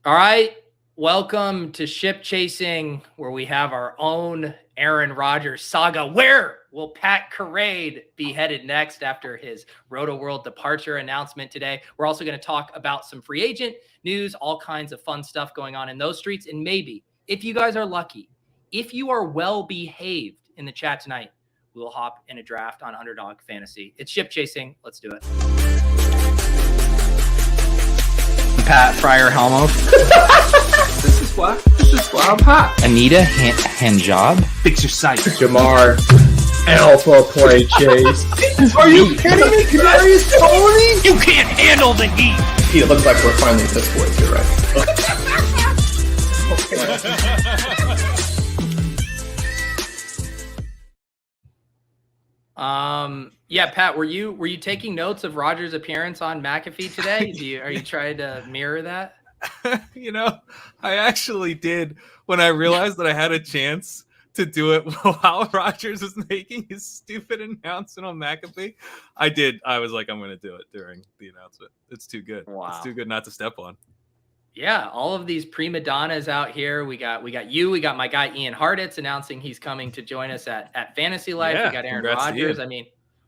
All right. Welcome to Ship Chasing, where we have our own Aaron Rodgers saga. Where will Pat Carade be headed next after his Roto World departure announcement today? We're also going to talk about some free agent news, all kinds of fun stuff going on in those streets. And maybe, if you guys are lucky, if you are well behaved in the chat tonight, we'll hop in a draft on Underdog Fantasy. It's Ship Chasing. Let's do it. Pat Fryer Helmo. This is why I'm hot. Anita Handjob. Fix your sight. Jamar. Alpha play chase. Are you kidding me? Kadarius Toney? You can't handle the heat. It looks like we're finally Piss Boys. You're right. Yeah, Pat, were you taking notes of Rodgers' appearance on McAfee today? Are you trying to mirror that? I actually did when I realized that I had a chance to do it while Rodgers was making his stupid announcement on McAfee. I did. I was like, I'm going to do it during the announcement. It's too good. Wow. It's too good not to step on. Yeah, all of these prima donnas out here. We got my guy Ian Harditz announcing he's coming to join us at Fantasy Life. Yeah, we got Aaron Rodgers. I mean,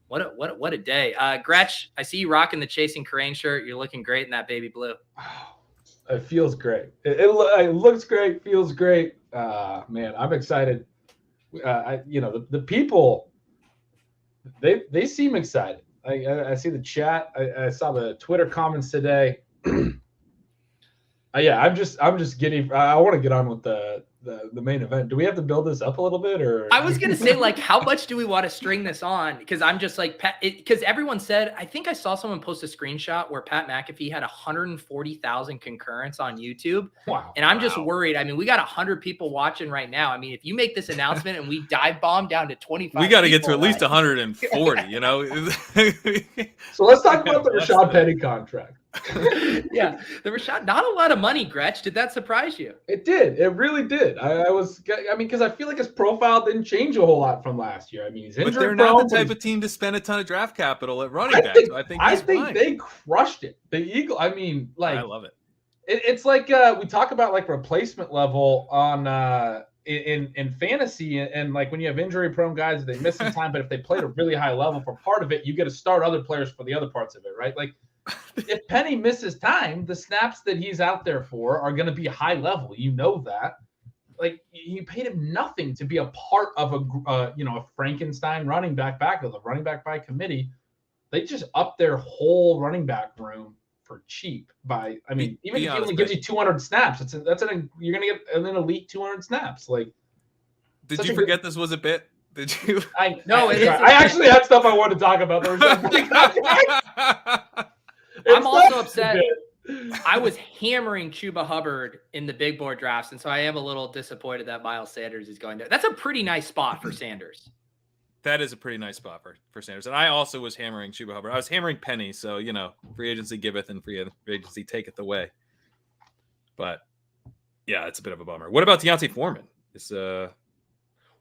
what a day. Gretch, I see you rocking the Chasing Crane shirt. You're looking great in that baby blue. It feels great. It looks great, feels great. Man, I'm excited. The people, they seem excited. I see the chat. I saw the Twitter comments today. Yeah, I'm just getting. I want to get on with the main event. Do we have to build this up a little bit, or? I was gonna say, like, how much do we want to string this on? Because I'm just like, because everyone said, I think I saw someone post a screenshot where Pat McAfee had 140,000 concurrents on YouTube. Wow! And I'm just worried. I mean, we got 100 people watching right now. I mean, if you make this announcement and we dive bomb down to 25, we got to get to at least 140. You know. So let's talk about the Rashad Penny contract. Yeah, the Rashad, not a lot of money, Gretch. Did that surprise you? It did. It really did. I mean, because I feel like his profile didn't change a whole lot from last year. I mean, he's injured. But they're not the type of team to spend a ton of draft capital at running back. I think they crushed it. The Eagle. I mean, like, I love it. It's like we talk about like replacement level on in fantasy, and like when you have injury prone guys, they miss some time, but if they played a really high level for part of it, you get to start other players for the other parts of it, right? Like. If Penny misses time, the snaps that he's out there for are going to be high level. You know that. Like, you paid him nothing to be a part of a Frankenstein running back of the running back by committee. They just upped their whole running back room for cheap. Even if he only gives you 200 snaps, you're going to get an elite 200 snaps. Like, did you forget this was a bit? Did you? I actually had stuff I wanted to talk about. I'm also upset. I was hammering Chuba Hubbard in the big board drafts, and so I am a little disappointed that Miles Sanders is going there. That's a pretty nice spot for Sanders. That is a pretty nice spot for Sanders. And I also was hammering Chuba Hubbard. I was hammering Penny, so, free agency giveth and free agency taketh away. But, yeah, it's a bit of a bummer. What about Deontay Foreman?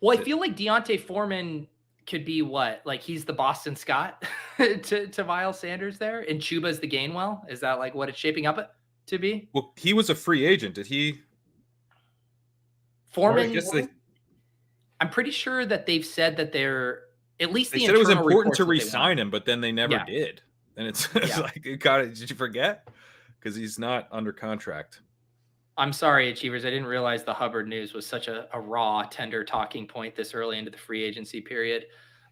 Well, I feel like Deontay Foreman could be what? Like, he's the Boston Scott to Miles Sanders there, and Chuba's the Gainwell? Is that like what it's shaping up to be? Well, he was a free agent. Did he? Foreman? I'm pretty sure that they've said that they're at least they said it was important to re-sign him, but then they never did. And it's like, did you forget? Because he's not under contract. I'm sorry, Achievers. I didn't realize the Hubbard news was such a raw, tender talking point this early into the free agency period.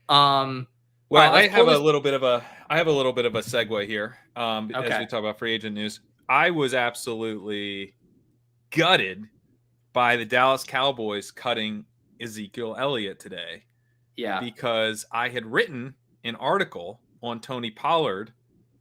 Well, I have a little bit of a segue here. As we talk about free agent news, I was absolutely gutted by the Dallas Cowboys cutting Ezekiel Elliott today. Yeah, because I had written an article on Tony Pollard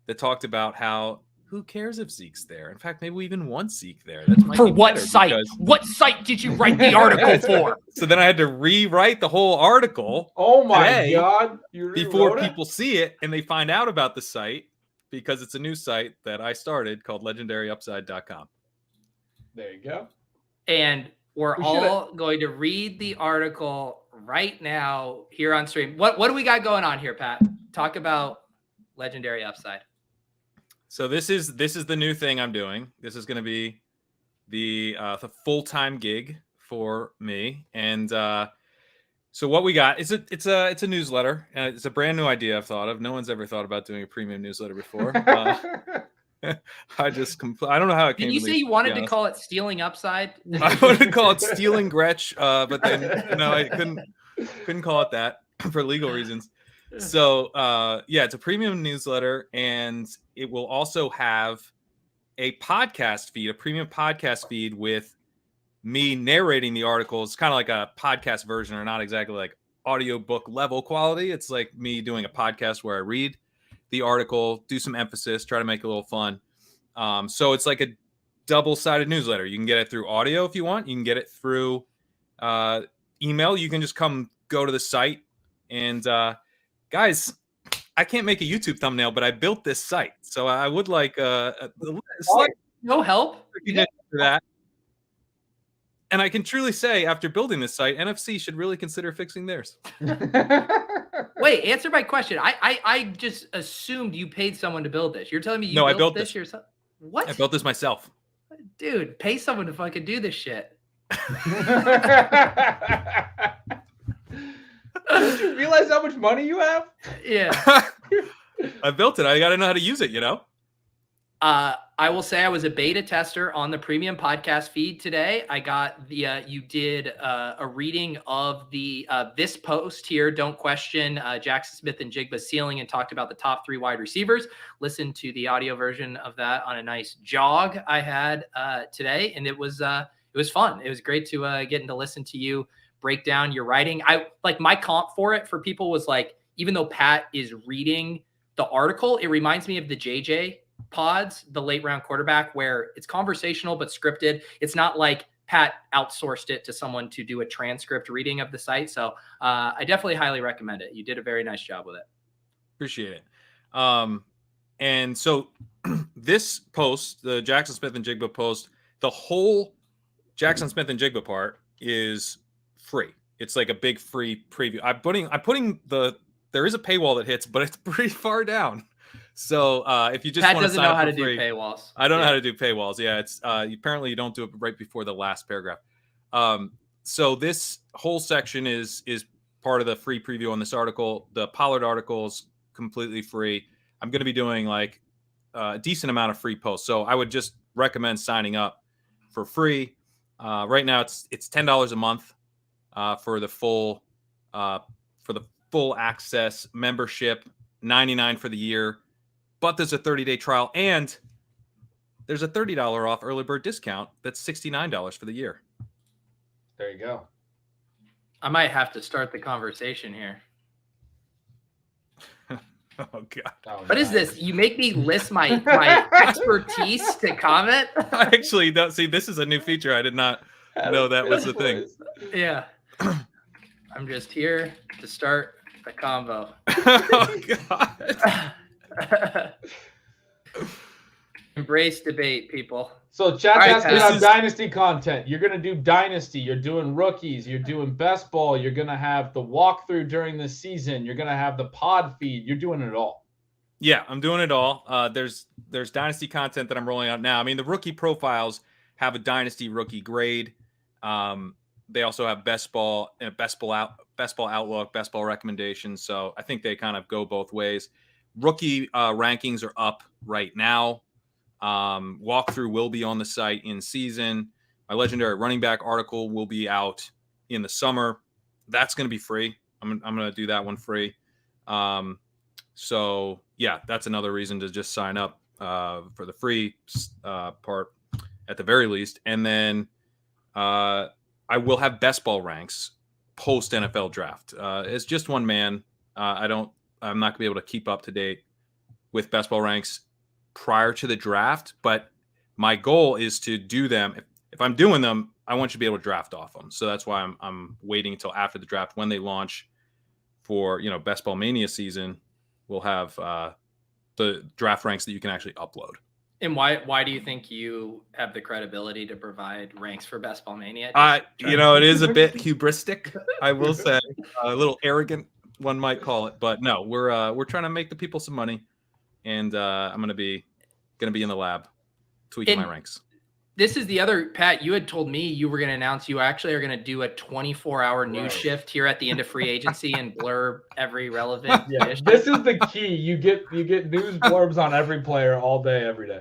that talked about how. Who cares if Zeke's there? In fact, maybe we even want Zeke there. For what site? What site did you write the article for? So then I had to rewrite the whole article. Oh my God. Before people see it and they find out about the site, because it's a new site that I started called legendaryupside.com. There you go. And we're all going to read the article right now here on stream. What do we got going on here, Pat? Talk about Legendary Upside. So this is the new thing I'm doing. This is going to be the full-time gig for me. And so what we got is it's a newsletter. It's a brand new idea I've thought of. No one's ever thought about doing a premium newsletter before. I don't know how it came. Did you to say me, you wanted to to call it Stealing Upside? I wanted to call it Stealing Gretsch, but then I couldn't call it that for legal reasons. So yeah, it's a premium newsletter, and it will also have a podcast feed, a premium podcast feed with me narrating the articles, kind of like a podcast version, or not exactly like audiobook level quality. It's like me doing a podcast where I read the article, do some emphasis, try to make it a little fun. So it's like a double-sided newsletter. You can get it through audio if you want. You can get it through email. You can just go to the site. And guys, I can't make a YouTube thumbnail, but I built this site. So I would like a slight no help recognition for that. And I can truly say, after building this site, NFC should really consider fixing theirs. Wait, answer my question. I just assumed you paid someone to build this. You're telling me you No, I built built this yourself? What? I built this myself. Dude, pay someone to fucking do this shit. Don't you realize how much money you have? Yeah. I built it. I got to know how to use it, I will say I was a beta tester on the premium podcast feed today. I got the you did a reading of the this post here. Don't question Jackson Smith and Jigba's ceiling, and talked about the top 3 wide receivers. Listen to the audio version of that on a nice jog I had today, and it was fun. It was great to get to listen to you break down your writing. I like my comp for it for people was like, even though Pat is reading the article, it reminds me of the JJ pods, the late round quarterback, where it's conversational but scripted. It's not like Pat outsourced it to someone to do a transcript reading of the site. So I definitely highly recommend it. You did a very nice job with it. Appreciate it. And so this post, the Jackson Smith and Jigba post, the whole Jackson Smith and Jigba part is free. It's like a big free preview. I'm putting there is a paywall that hits, but it's pretty far down. So if you just Pat want to doesn't sign know up how for to free, do paywalls. I don't know how to do paywalls. Yeah, it's apparently you don't do it right before the last paragraph. So this whole section is part of the free preview on this article. The Pollard article is completely free. I'm going to be doing like a decent amount of free posts, so I would just recommend signing up for free. Right now, it's $10 a month for the full access membership, $99 for the year. But there's a 30-day trial, and there's a $30 off early bird discount. That's $69 for the year. There you go. I might have to start the conversation here. Oh God! Oh, what is this? You make me list my expertise to comment? I actually don't see. This is a new feature. I did not know that was the thing. Yeah. I'm just here to start the convo. Oh God! Embrace debate, people. So chat's asking Pat. about Dynasty content. You're going to do Dynasty. You're doing rookies. You're doing best ball. You're going to have the walkthrough during the season. You're going to have the pod feed. You're doing it all. Yeah, I'm doing it all. There's Dynasty content that I'm rolling out now. I mean, the rookie profiles have a Dynasty rookie grade. They also have best ball outlook, best ball recommendations. So I think they kind of go both ways. Rookie rankings are up right now. Walkthrough will be on the site in season. My legendary running back article will be out in the summer. That's going to be free. I'm going to do that one free. So yeah, that's another reason to just sign up for the free part at the very least. And then I will have best ball ranks post NFL draft. It's just one man. I'm not gonna be able to keep up to date with best ball ranks prior to the draft, but my goal is to do them. If I'm doing them, I want you to be able to draft off them. So that's why I'm waiting until after the draft when they launch for, best ball mania season. We'll have the draft ranks that you can actually upload. And why do you think you have the credibility to provide ranks for Best Ball Mania? It is a bit hubristic, I will say, a little arrogant, one might call it, but no, we're trying to make the people some money, and I'm gonna be in the lab tweaking my ranks. This is the other, Pat, you had told me you were going to announce you actually are going to do a 24-hour news shift here at the end of free agency and blur every relevant issue. This is the key. You get news blurbs on every player all day, every day.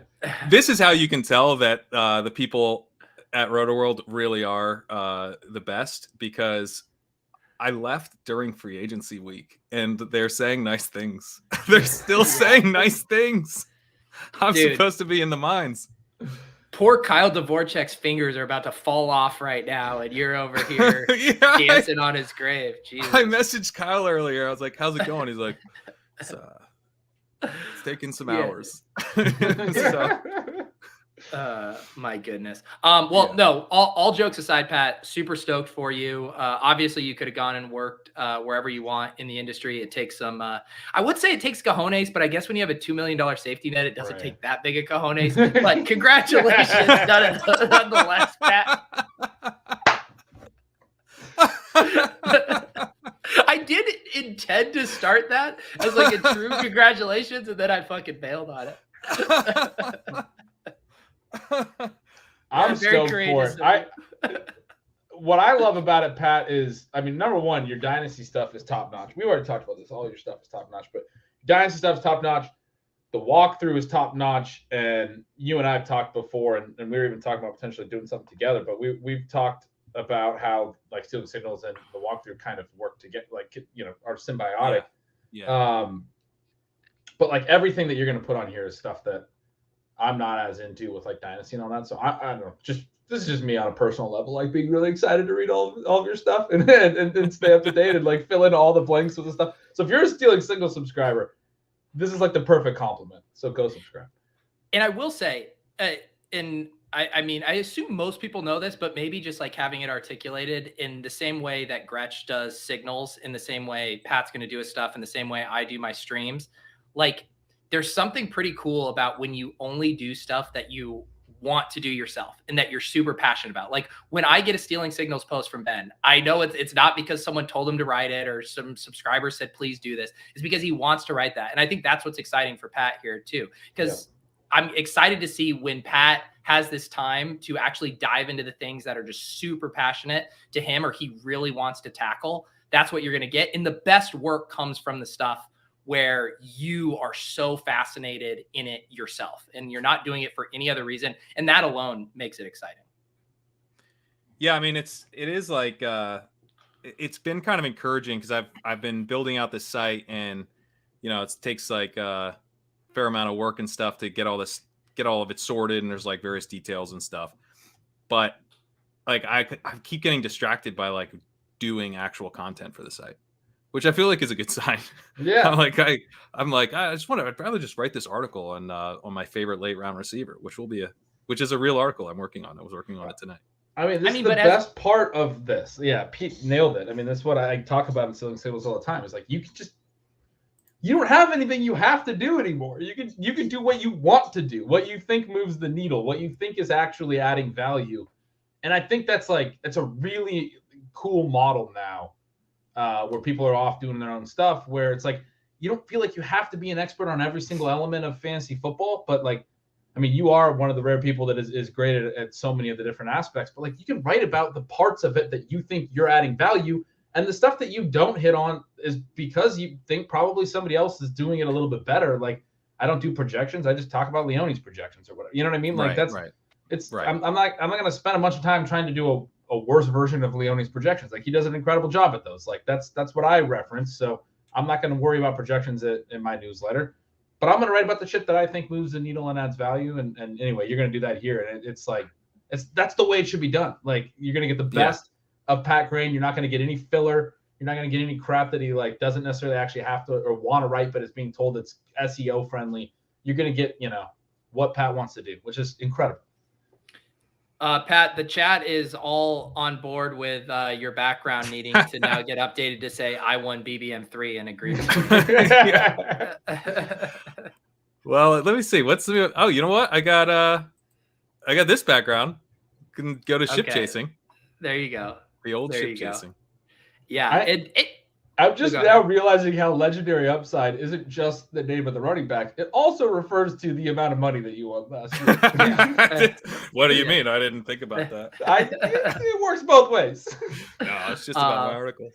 This is how you can tell that the people at RotoWorld really are the best, because I left during free agency week and they're saying nice things. They're still saying nice things. I'm supposed to be in the mines. Poor Kyle Dvorak's fingers are about to fall off right now, and you're over here dancing on his grave. Jesus. I messaged Kyle earlier. I was like, how's it going? He's like, it's taking some hours. My goodness. No, all jokes aside, Pat, super stoked for you. Obviously you could have gone and worked wherever you want in the industry. It takes some, I would say it takes cojones, but I guess when you have a $2 million safety net, it doesn't take that big a cojones, but congratulations nonetheless, Pat. I did intend to start that as like a true congratulations, and then I fucking bailed on it. I'm stoked for it. What I love about it, Pat, is, I mean, number one, your dynasty stuff is top notch. We already talked about this. All your stuff is top notch, but dynasty stuff is top notch. The walkthrough is top notch, and you and I have talked before, and we were even talking about potentially doing something together. But we've talked about how like stealing signals and the walkthrough kind of work to get like, you know, are symbiotic. Yeah. But like everything that you're going to put on here is stuff that I'm not as into with like dynasty and all that. So I don't know, this is just me on a personal level, like being really excited to read all of your stuff and stay up to date and like fill in all the blanks with the stuff. So if you're a Stealing Signal subscriber, this is like the perfect compliment. So go subscribe. And I will say, I mean, I assume most people know this, but maybe just like having it articulated in the same way that Gretsch does signals, in the same way Pat's going to do his stuff, in the same way I do my streams. Like, there's something pretty cool about when you only do stuff that you want to do yourself and that you're super passionate about. Like when I get a Stealing Signals post from Ben, I know it's not because someone told him to write it or some subscriber said, please do this. It's because he wants to write that. And I think that's what's exciting for Pat here too, because I'm excited to see when Pat has this time to actually dive into the things that are just super passionate to him or he really wants to tackle. That's what you're going to get. And the best work comes from the stuff where you are so fascinated in it yourself and you're not doing it for any other reason. And that alone makes it exciting. Yeah. I mean, it is like, it's been kind of encouraging because I've been building out this site and, you know, it takes like a fair amount of work and stuff to get all of it sorted. And there's like various details and stuff, but like, I keep getting distracted by like doing actual content for the site, which I feel like is a good sign. Yeah. I'd rather just write this article on my favorite late round receiver, which is a real article I'm working on. I was working on it tonight. I mean, this is the best part of this. Yeah, Pete nailed it. I mean, that's what I talk about in Stealing Signals all the time. It's like you don't have anything you have to do anymore. You can do what you want to do, what you think moves the needle, what you think is actually adding value. And I think that's a really cool model now. Where people are off doing their own stuff, where it's like you don't feel like you have to be an expert on every single element of fantasy football, but like, I mean, you are one of the rare people that is great at so many of the different aspects, but like you can write about the parts of it that you think you're adding value, and the stuff that you don't hit on is because you think probably somebody else is doing it a little bit better. Like I don't do projections, I just talk about Leone's projections or whatever. You know what I mean? Like I'm not going to spend a bunch of time trying to do a worse version of Leone's projections. Like he does an incredible job at those. Like that's what I reference. So I'm not going to worry about projections in my newsletter, but I'm going to write about the shit that I think moves the needle and adds value. And anyway, you're going to do that here. And that's the way it should be done. Like you're going to get the best of Pat Crane. You're not going to get any filler. You're not going to get any crap that he like doesn't necessarily actually have to or want to write, but is being told it's SEO friendly. You're going to get, what Pat wants to do, which is incredible. Pat, the chat is all on board with your background needing to now get updated to say I won BBM3 and agree with you. Well, let me see. Oh, you know what? I got this background. You can go to ship chasing. There you go. The old ship chasing. Yeah. I'm just now realizing how legendary upside isn't just the name of the running back. It also refers to the amount of money that you won last year. What do you mean? I didn't think about that. It works both ways. No, it's just about my article.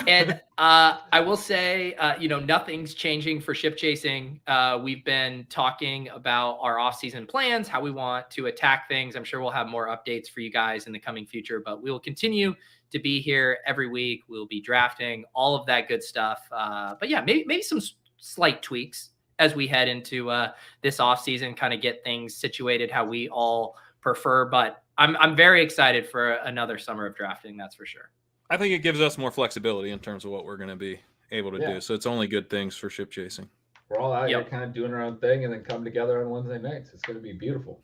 And I will say, nothing's changing for ship chasing. We've been talking about our off-season plans, how we want to attack things. I'm sure we'll have more updates for you guys in the coming future, but we will continue to be here every week. We'll be drafting, all of that good stuff. But yeah, maybe some slight tweaks as we head into this off-season, kind of get things situated how we all prefer. But I'm very excited for another summer of drafting, that's for sure. I think it gives us more flexibility in terms of what we're going to be able to do. So it's only good things for ship chasing. We're all out here kind of doing our own thing and then come together on Wednesday nights. It's going to be beautiful.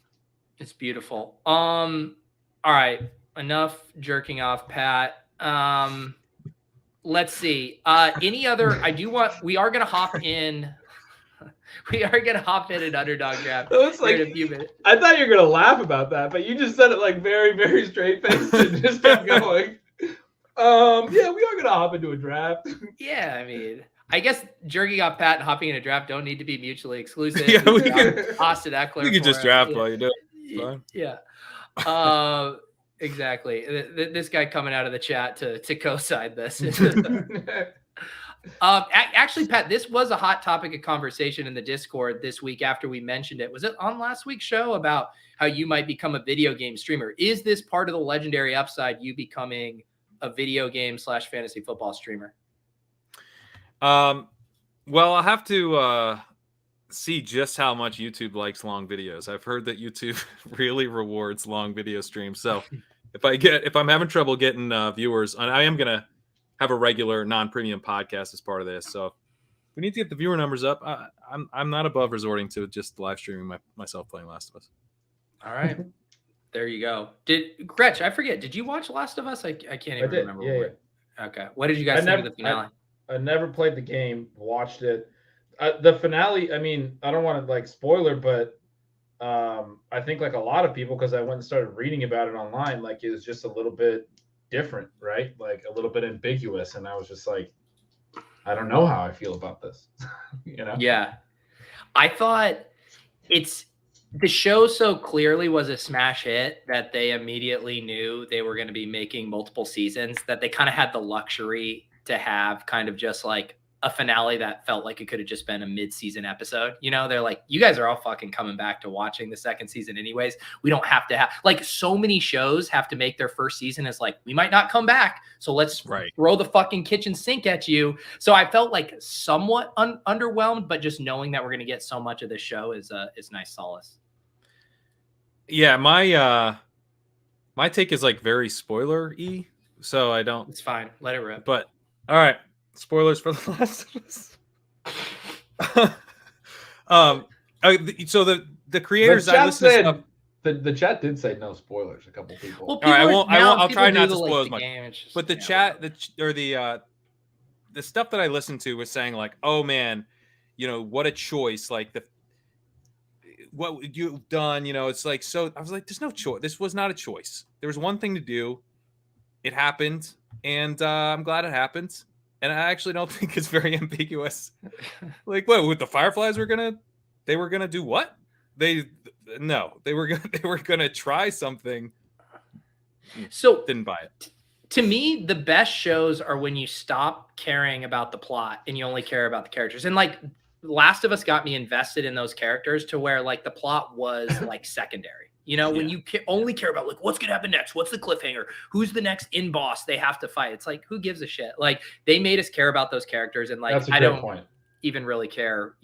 It's beautiful. All right. Enough jerking off, Pat. Let's see. Any other, we are going to hop in. We are going to hop in an underdog draft in a few minutes. I thought you were going to laugh about that, but you just said it like very, very straight faced and just kept going. Yeah, we are going to hop into a draft. Yeah, I mean, I guess jerking off Pat and hopping in a draft don't need to be mutually exclusive. Yeah, we can, Austin Eckler. You can just draft while you do it. Yeah. Exactly. This guy coming out of the chat to co-side this. Actually, Pat, this was a hot topic of conversation in the Discord this week after we mentioned it. Was it on last week's show about how you might become a video game streamer? Is this part of the legendary upside, you becoming a video game / fantasy football streamer? Well, I'll have to see just how much YouTube likes long videos. I've heard that YouTube really rewards long video streams. So if I'm having trouble getting viewers, and I am gonna have a regular non-premium podcast as part of this. So we need to get the viewer numbers up. I'm not above resorting to just live streaming myself playing Last of Us. All right. There you go. Gretch, I forget. Did you watch Last of Us? I can't even remember. Yeah. Okay. What did you guys think of the finale? I never played the game, watched it. The finale, I mean, I don't want to spoiler, but I think a lot of people, because I went and started reading about it online, it was just a little bit different, right? A little bit ambiguous. And I was just I don't know how I feel about this. Yeah. I thought the show so clearly was a smash hit that they immediately knew they were going to be making multiple seasons, that they kind of had the luxury to have kind of just a finale that felt like it could have just been a mid-season episode. They're like, you guys are all fucking coming back to watching the second season anyways. We don't have to have so many shows have to make their first season as we might not come back. So let's throw the fucking kitchen sink at you. So I felt somewhat underwhelmed, but just knowing that we're going to get so much of this show is nice solace. Yeah. My take is very spoiler-y. So I don't, it's fine. Let it rip. But all right. Spoilers for The Last of Us. So the creators I listened to stuff, the chat did say no spoilers. A couple people. Well, all right, I'll try not to spoil as much. But the chat, whatever. The stuff that I listened to was saying oh man, what a choice. What you've done, it's so. I was there's no choice. This was not a choice. There was one thing to do. It happened, and I'm glad it happened. And I actually don't think it's very ambiguous. What with the Fireflies they were gonna do what? They were gonna try something. So didn't buy it. To me, the best shows are when you stop caring about the plot and you only care about the characters. And Last of Us got me invested in those characters to where the plot was secondary. When you only care about what's going to happen next, what's the cliffhanger, who's the next in boss they have to fight. It's who gives a shit? They made us care about those characters. And I don't even really care,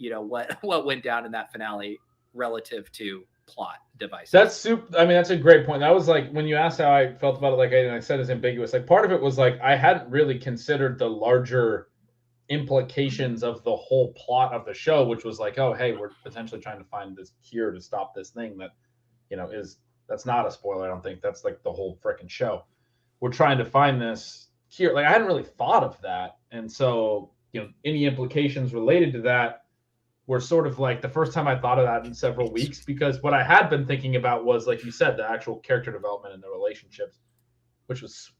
what went down in that finale relative to plot devices. That's super. I mean, that's a great point. That was when you asked how I felt about it, I said it's ambiguous. Part of it was I hadn't really considered the larger implications of the whole plot of the show, which was oh, hey, we're potentially trying to find this cure to stop this thing that, that's not a spoiler. I don't think that's the whole freaking show. We're trying to find this cure. I hadn't really thought of that. And so, any implications related to that were sort of the first time I thought of that in several weeks, because what I had been thinking about was, you said, the actual character development and the relationships, which was,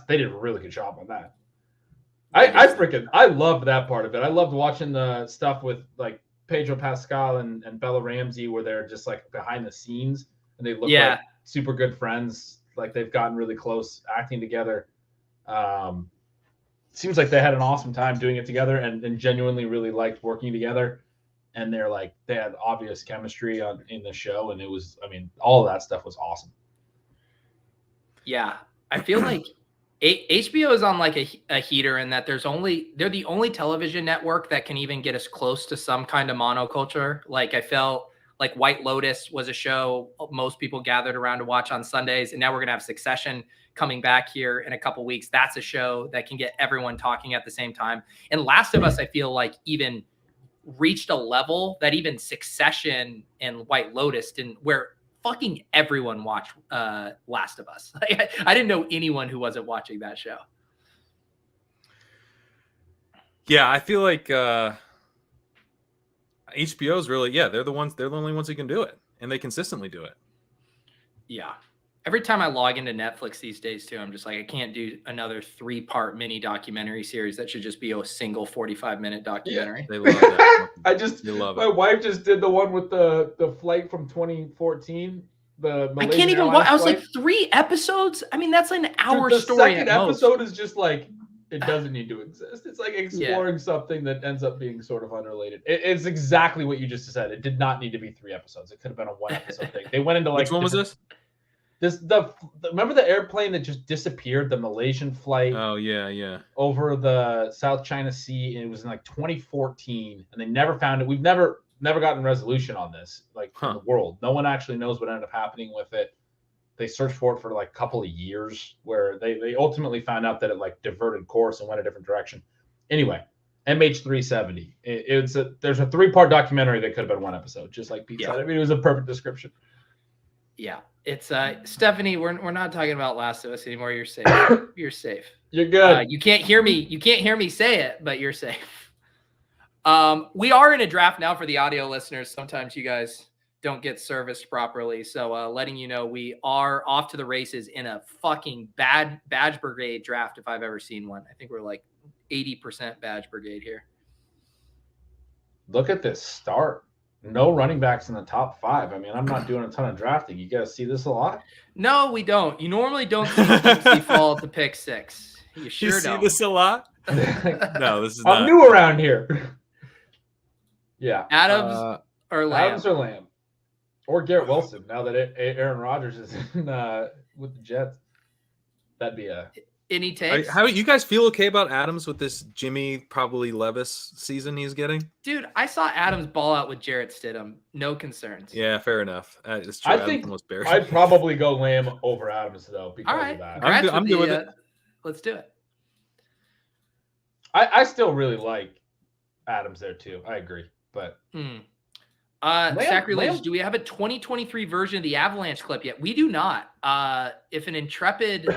they did a really good job on that. I loved that part of it. I loved watching the stuff with like Pedro Pascal and Bella Ramsey, where they're just like behind the scenes and they look like super good friends. Like they've gotten really close acting together. Seems like they had an awesome time doing it together and genuinely really liked working together. And they had obvious chemistry in the show. And it was, I mean, all of that stuff was awesome. Yeah. I feel like HBO is on like a heater in that they're the only television network that can even get us close to some kind of monoculture. Like I felt like White Lotus was a show most people gathered around to watch on Sundays. And now we're going to have Succession coming back here in a couple weeks. That's a show that can get everyone talking at the same time. And Last of Us, I feel like even reached a level that even Succession and White Lotus didn't, where fucking everyone watched Last of Us. I didn't know anyone who wasn't watching that show. Yeah, I feel like HBO's really, they're the only ones who can do it, and they consistently do it. Yeah. Every time I log into Netflix these days too, I'm just like, I can't do another 3-part mini documentary series that should just be a single 45-minute documentary. They love that. My wife just did the one with the flight from 2014. I can't even watch. I was like 3 episodes. I mean, that's an hour story. The second episode is just like, it doesn't need to exist. It's like exploring something that ends up being sort of unrelated. It's exactly what you just said. It did not need to be 3 episodes. It could have been a 1 episode thing. They went into like, which one was this? Remember the airplane that just disappeared, the Malaysian flight? Oh yeah. Over the South China Sea, and it was in like 2014, and they never found it. We've never gotten resolution on this, like in the world. No one actually knows what ended up happening with it. They searched for it for like a couple of years, where they ultimately found out that it like diverted course and went a different direction. Anyway, MH370. There's a 3-part documentary that could have been 1 episode, just like Pete said. I mean, it was a perfect description. Yeah, it's Stephanie. We're not talking about Last of Us anymore. You're safe. You're safe. You're good. You can't hear me. You can't hear me say it, but you're safe. We are in a draft now for the audio listeners. Sometimes you guys don't get serviced properly, so letting you know we are off to the races in a fucking bad badge brigade draft if I've ever seen one. I think we're like 80% badge brigade here. Look at this start. No running backs in the top 5. I mean, I'm not doing a ton of drafting. You guys see this a lot? No, we don't. You normally don't see fall to pick 6. You sure don't. See this a lot? No, this is I'm new around here. Yeah. Adams or Lamb? Adams or Lamb. Or Garrett Wilson, now that Aaron Rodgers is in, with the Jets. That'd be a... Any takes? How you guys feel okay about Adams with this Jimmy probably Levis season he's getting? Dude, I saw Adams ball out with Jarrett Stidham. No concerns. Yeah, fair enough. It's true. I think I'd probably go Lamb over Adams though because of that. I'm good with it. Let's do it. I still really like Adams there too. I agree, but Sacrilege. Do we have a 2023 version of the Avalanche clip yet? We do not. If an intrepid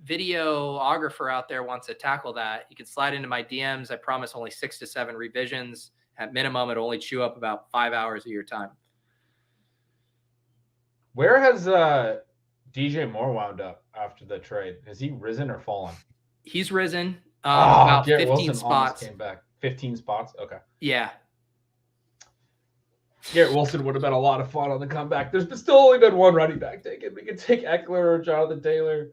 videographer out there wants to tackle that, you can slide into my DMs. I promise only 6 to 7 revisions. At minimum, it'll only chew up about 5 hours of your time. Where has DJ Moore wound up after the trade? Has he risen or fallen? He's risen about Garrett 15 Wilson spots. Came back 15 spots. Okay. Yeah. Garrett Wilson would have been a lot of fun on the comeback. There's still only been 1 running back taken. We could take Eckler or Jonathan Taylor.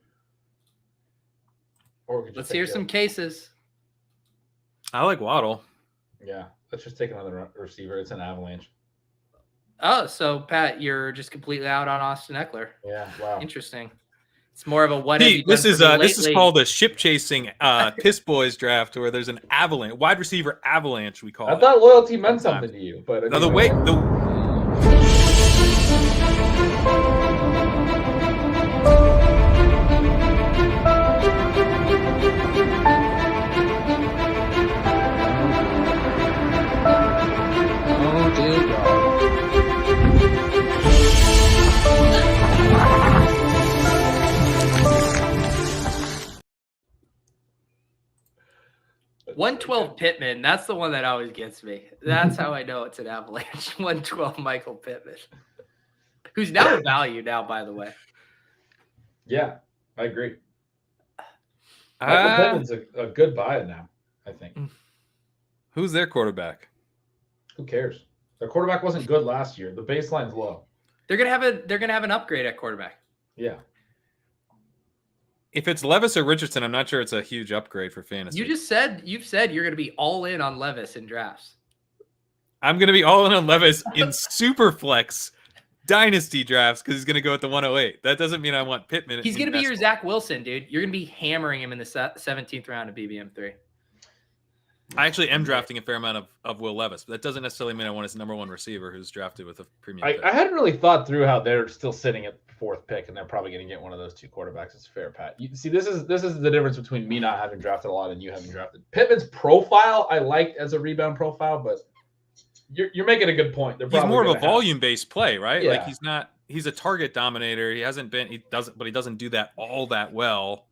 Let's hear some cases. I like Waddle. Yeah, let's just take another receiver. It's an Avalanche. Oh, so Pat, you're just completely out on Austin Eckler. Yeah, wow. Interesting. It's more of a what. This is called a ship chasing piss boys draft where there's an avalanche, wide receiver avalanche. We call it. I thought loyalty meant something to you, but no, the $112 Pittman. That's the one that always gets me. That's how I know it's an Avalanche. $112 Michael Pittman, who's now a value now, by the way. Yeah, I agree. Michael Pittman's a good buy now, I think. Who's their quarterback? Who cares? Their quarterback wasn't good last year. The baseline's low. They're gonna have an upgrade at quarterback. Yeah. If it's Levis or Richardson, I'm not sure it's a huge upgrade for fantasy. You've said you're gonna be all in on Levis in drafts. I'm gonna be all in on Levis in super flex dynasty drafts because he's gonna go at the 108. That doesn't mean I want Pittman. He's gonna be your Zach Wilson, dude. You're gonna be hammering him in the 17th round of BBM3. I actually am drafting a fair amount of Will Levis, but that doesn't necessarily mean I want his number one receiver who's drafted with a premium pick. I hadn't really thought through how they're still sitting at fourth pick, and they're probably going to get one of those two quarterbacks. It's fair, Pat. You see, this is the difference between me not having drafted a lot and you having drafted. Pittman's profile I liked as a rebound profile, but you're making a good point. He's more of a volume-based play, right? Yeah. Like he's a target dominator. He doesn't do that all that well.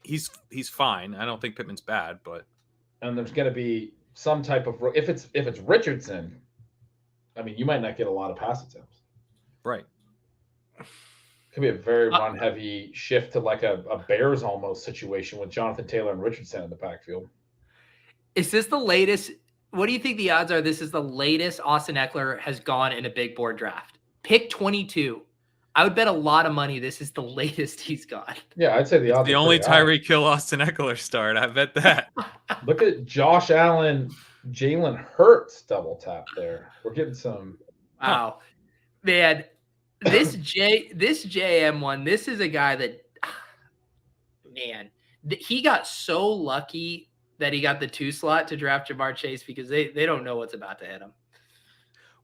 He's fine. I don't think Pittman's bad, but. And there's going to be some type of if it's Richardson, I mean, you might not get a lot of pass attempts. Right. Could be a very run heavy shift to like a Bears almost situation with Jonathan Taylor and Richardson in the backfield. Is this the latest? What do you think the odds are? This is the latest Austin Eckler has gone in a big board draft. Pick 22. I would bet a lot of money this is the latest he's gone. Yeah, I'd say the odds. The only Tyreek Hill Austin Eckler start. I bet that. Look at Josh Allen, Jalen Hurts double tap there. We're getting some. Wow, man. This JM one. This is a guy that, man, he got so lucky that he got the 2 slot to draft Jamar Chase because they don't know what's about to hit him.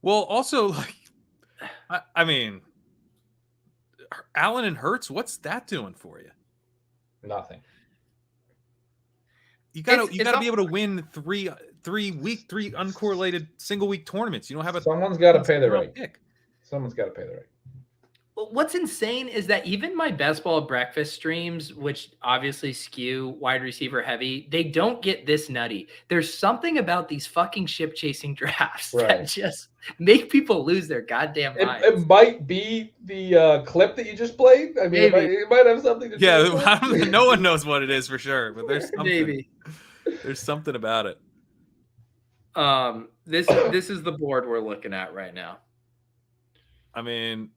Well, also, like, I mean, Allen and Hurts, what's that doing for you? Nothing. You gotta be able to win three uncorrelated single week tournaments. You don't have someone's got to pay the rate. Someone's got to pay the rate. What's insane is that even my best ball breakfast streams, which obviously skew wide receiver heavy, they don't get this nutty. There's something about these fucking ship chasing drafts that just make people lose their goddamn minds. It might be the clip that you just played. I mean, it might have something to do with it. No one knows what it is for sure, but there's something. Maybe. There's something about it. This is the board we're looking at right now. I mean,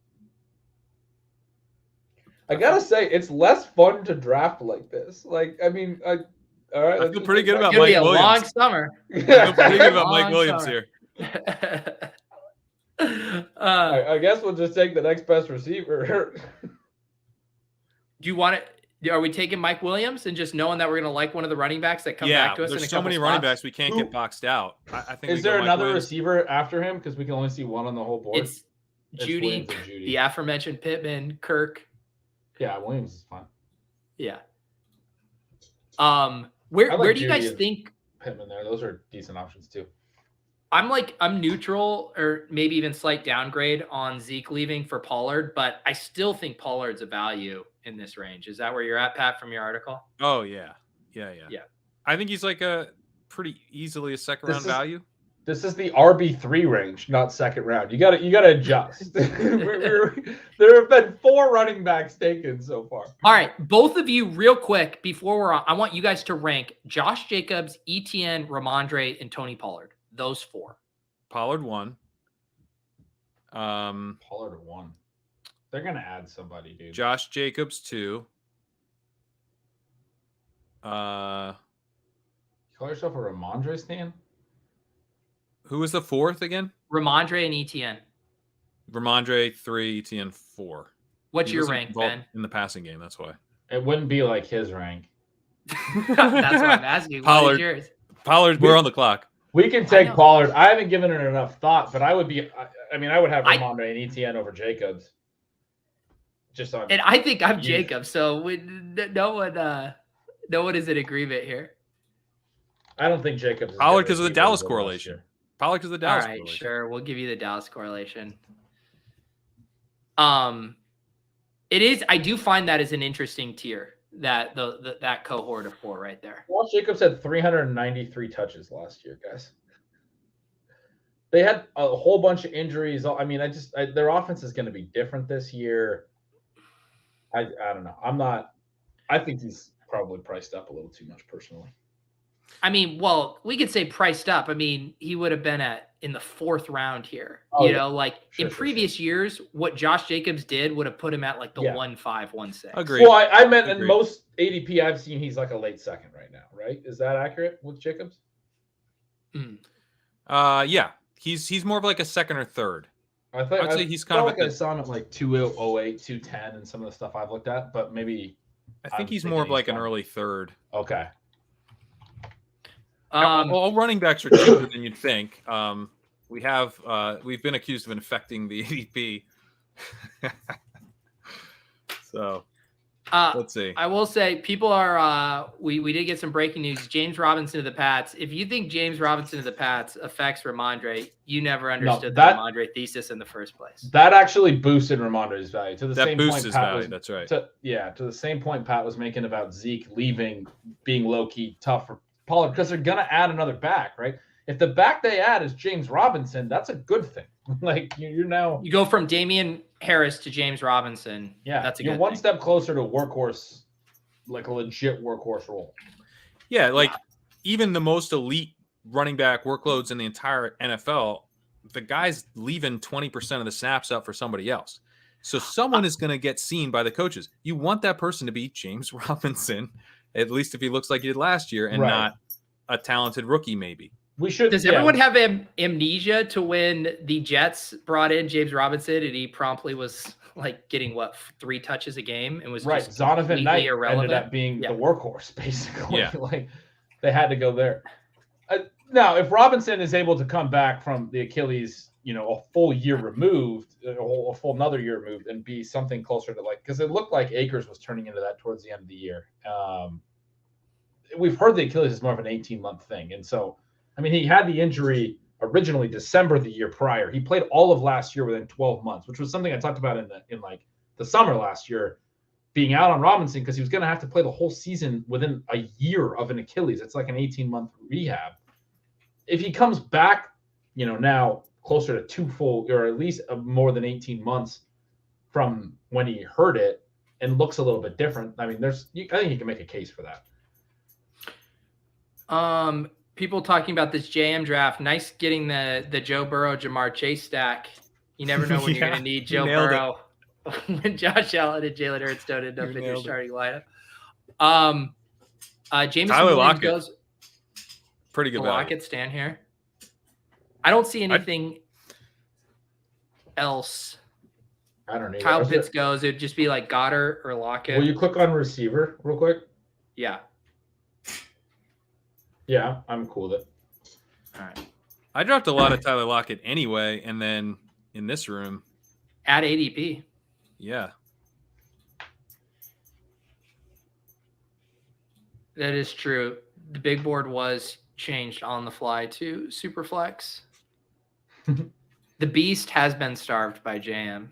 I gotta say, it's less fun to draft like this. Like, I mean, all right. I feel pretty good about Mike Williams. It's Long summer. I feel pretty good about Mike Williams here. I guess we'll just take the next best receiver. Do you want it? Are we taking Mike Williams and just knowing that we're going to like one of the running backs that come back to us? There's so many running backs we can't get boxed out. I think. Is there another receiver after him? Because we can only see one on the whole board. It's Judy, the aforementioned Pittman, Kirk. Yeah, Williams is fine. Yeah. Where do you guys think Pittman there? Those are decent options too. I'm neutral or maybe even slight downgrade on Zeke leaving for Pollard, but I still think Pollard's a value in this range. Is that where you're at, Pat, from your article? Oh yeah. I think he's like a pretty easily a second round value. This is the RB3 range, not second round. You gotta adjust. There have been 4 running backs taken so far. All right, both of you, real quick, before we're on, I want you guys to rank Josh Jacobs, Etienne, Ramondre, and Tony Pollard. Those 4. Pollard 1. Pollard 1. They're gonna add somebody, dude. Josh Jacobs 2. You call yourself a Ramondre stan? Who was the 4th again? Ramondre and Etienne. Ramondre 3, Etienne 4. What's your rank, Ben? In the passing game, that's why. It wouldn't be like his rank. That's what I'm asking. Pollard, what is yours? Pollard, we're on the clock. We can take Pollard. I haven't given it enough thought, but I would have Ramondre and Etienne over Jacobs. And I think I'm Jacobs, so no one is in agreement here. I don't think Jacobs is Pollard because of the Dallas correlation. Pollard because of the Dallas correlation. All right, sure. We'll give you the Dallas correlation. It is. I do find that as an interesting tier. That that cohort of 4 right there. Josh Jacobs had 393 touches last year, guys. They had a whole bunch of injuries. I mean, their offense is going to be different this year. I don't know. I think he's probably priced up a little too much personally. I mean, well, we could say priced up. I mean, he would have been in the 4th round here. Oh, you yeah. know, like in previous years, what Josh Jacobs did would have put him at like the 1.5, 1.6. Agreed. Well, I meant in most ADP I've seen, he's like a late second right now, right? Is that accurate with Jacobs? Yeah, he's more of like a second or third. I'd say he's kind of like I saw him at like 208, 210, and some of the stuff I've looked at, but maybe I think he's more of like an early third. Okay. All running backs are cheaper than you'd think. We've been accused of infecting the ADP. So let's see. I will say people are we did get some breaking news. James Robinson to the Pats. If you think James Robinson to the Pats affects Ramondre, you never understood the Ramondre thesis in the first place. That actually boosted Ramondre's value to the same point. His value. That's right. To the same point Pat was making about Zeke leaving, being low key tough for Pollard, because they're gonna add another back, right? If the back they add is James Robinson, that's a good thing. Like you go from Damian Harris to James Robinson. Yeah, that's you're one step closer to workhorse, like a legit workhorse role. Yeah, like even the most elite running back workloads in the entire NFL, the guy's leaving 20% of the snaps up for somebody else. So someone is going to get seen by the coaches. You want that person to be James Robinson, at least if he looks like he did last year, and not a talented rookie, maybe. We should. Does everyone have amnesia to when the Jets brought in James Robinson and he promptly was like getting 3 touches a game and was just Zonovan Knight irrelevant? Ended up being the workhorse, basically. Yeah. Like they had to go there. Now, if Robinson is able to come back from the Achilles, a full year removed, a full another year removed, and be something closer to because it looked like Akers was turning into that towards the end of the year. We've heard the Achilles is more of an 18-month thing, and so. I mean, he had the injury originally December the year prior. He played all of last year within 12 months, which was something I talked about in the summer last year, being out on Robinson because he was going to have to play the whole season within a year of an Achilles. It's like an 18-month rehab. If he comes back, now closer to 2 full or at least more than 18 months from when he hurt it and looks a little bit different. I mean, I think you can make a case for that. People talking about this JM draft. Nice getting the Joe Burrow, Jamar Chase stack. You never know when you're going to need Joe Burrow. When Josh Allen and Jalen Hurts don't end up in your starting lineup. Jameson Tyler Williams Lockett. goes. Pretty good value. Lockett stand here. I don't see anything else. I don't know. Kyle Pitts goes. It would just be like Goddard or Lockett. Will you click on receiver real quick? Yeah. Yeah, I'm cool with it. All right. I dropped a lot of Tyler Lockett anyway, and then in this room. At ADP. Yeah. That is true. The big board was changed on the fly to Superflex. The beast has been starved by JM.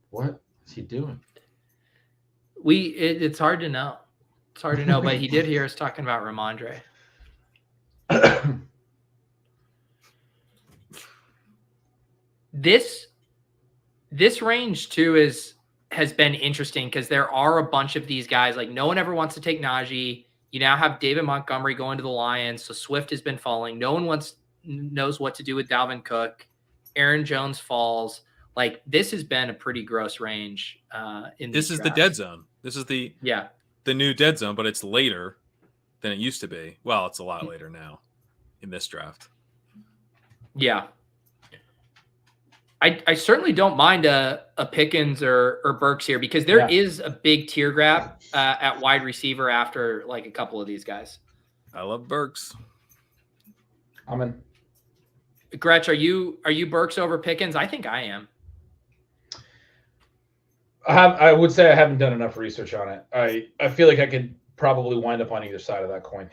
What is he doing? It's hard to know. It's hard to know, but he did hear us talking about Ramondre. This range too has been interesting because there are a bunch of these guys. Like no one ever wants to take Najee. You now have David Montgomery going to the Lions, so Swift has been falling. No one knows what to do with Dalvin Cook. Aaron Jones falls. Like this has been a pretty gross range. This is the dead zone. This is the new dead zone, but it's later than it used to be. Well, it's a lot later now in this draft. Yeah. I certainly don't mind a Pickens or Burks here because there is a big tear grab at wide receiver after like a couple of these guys. I love Burks. I'm in. Gretch, are you Burks over Pickens? I think I am. I would say I haven't done enough research on it. I feel like I could probably wind up on either side of that coin,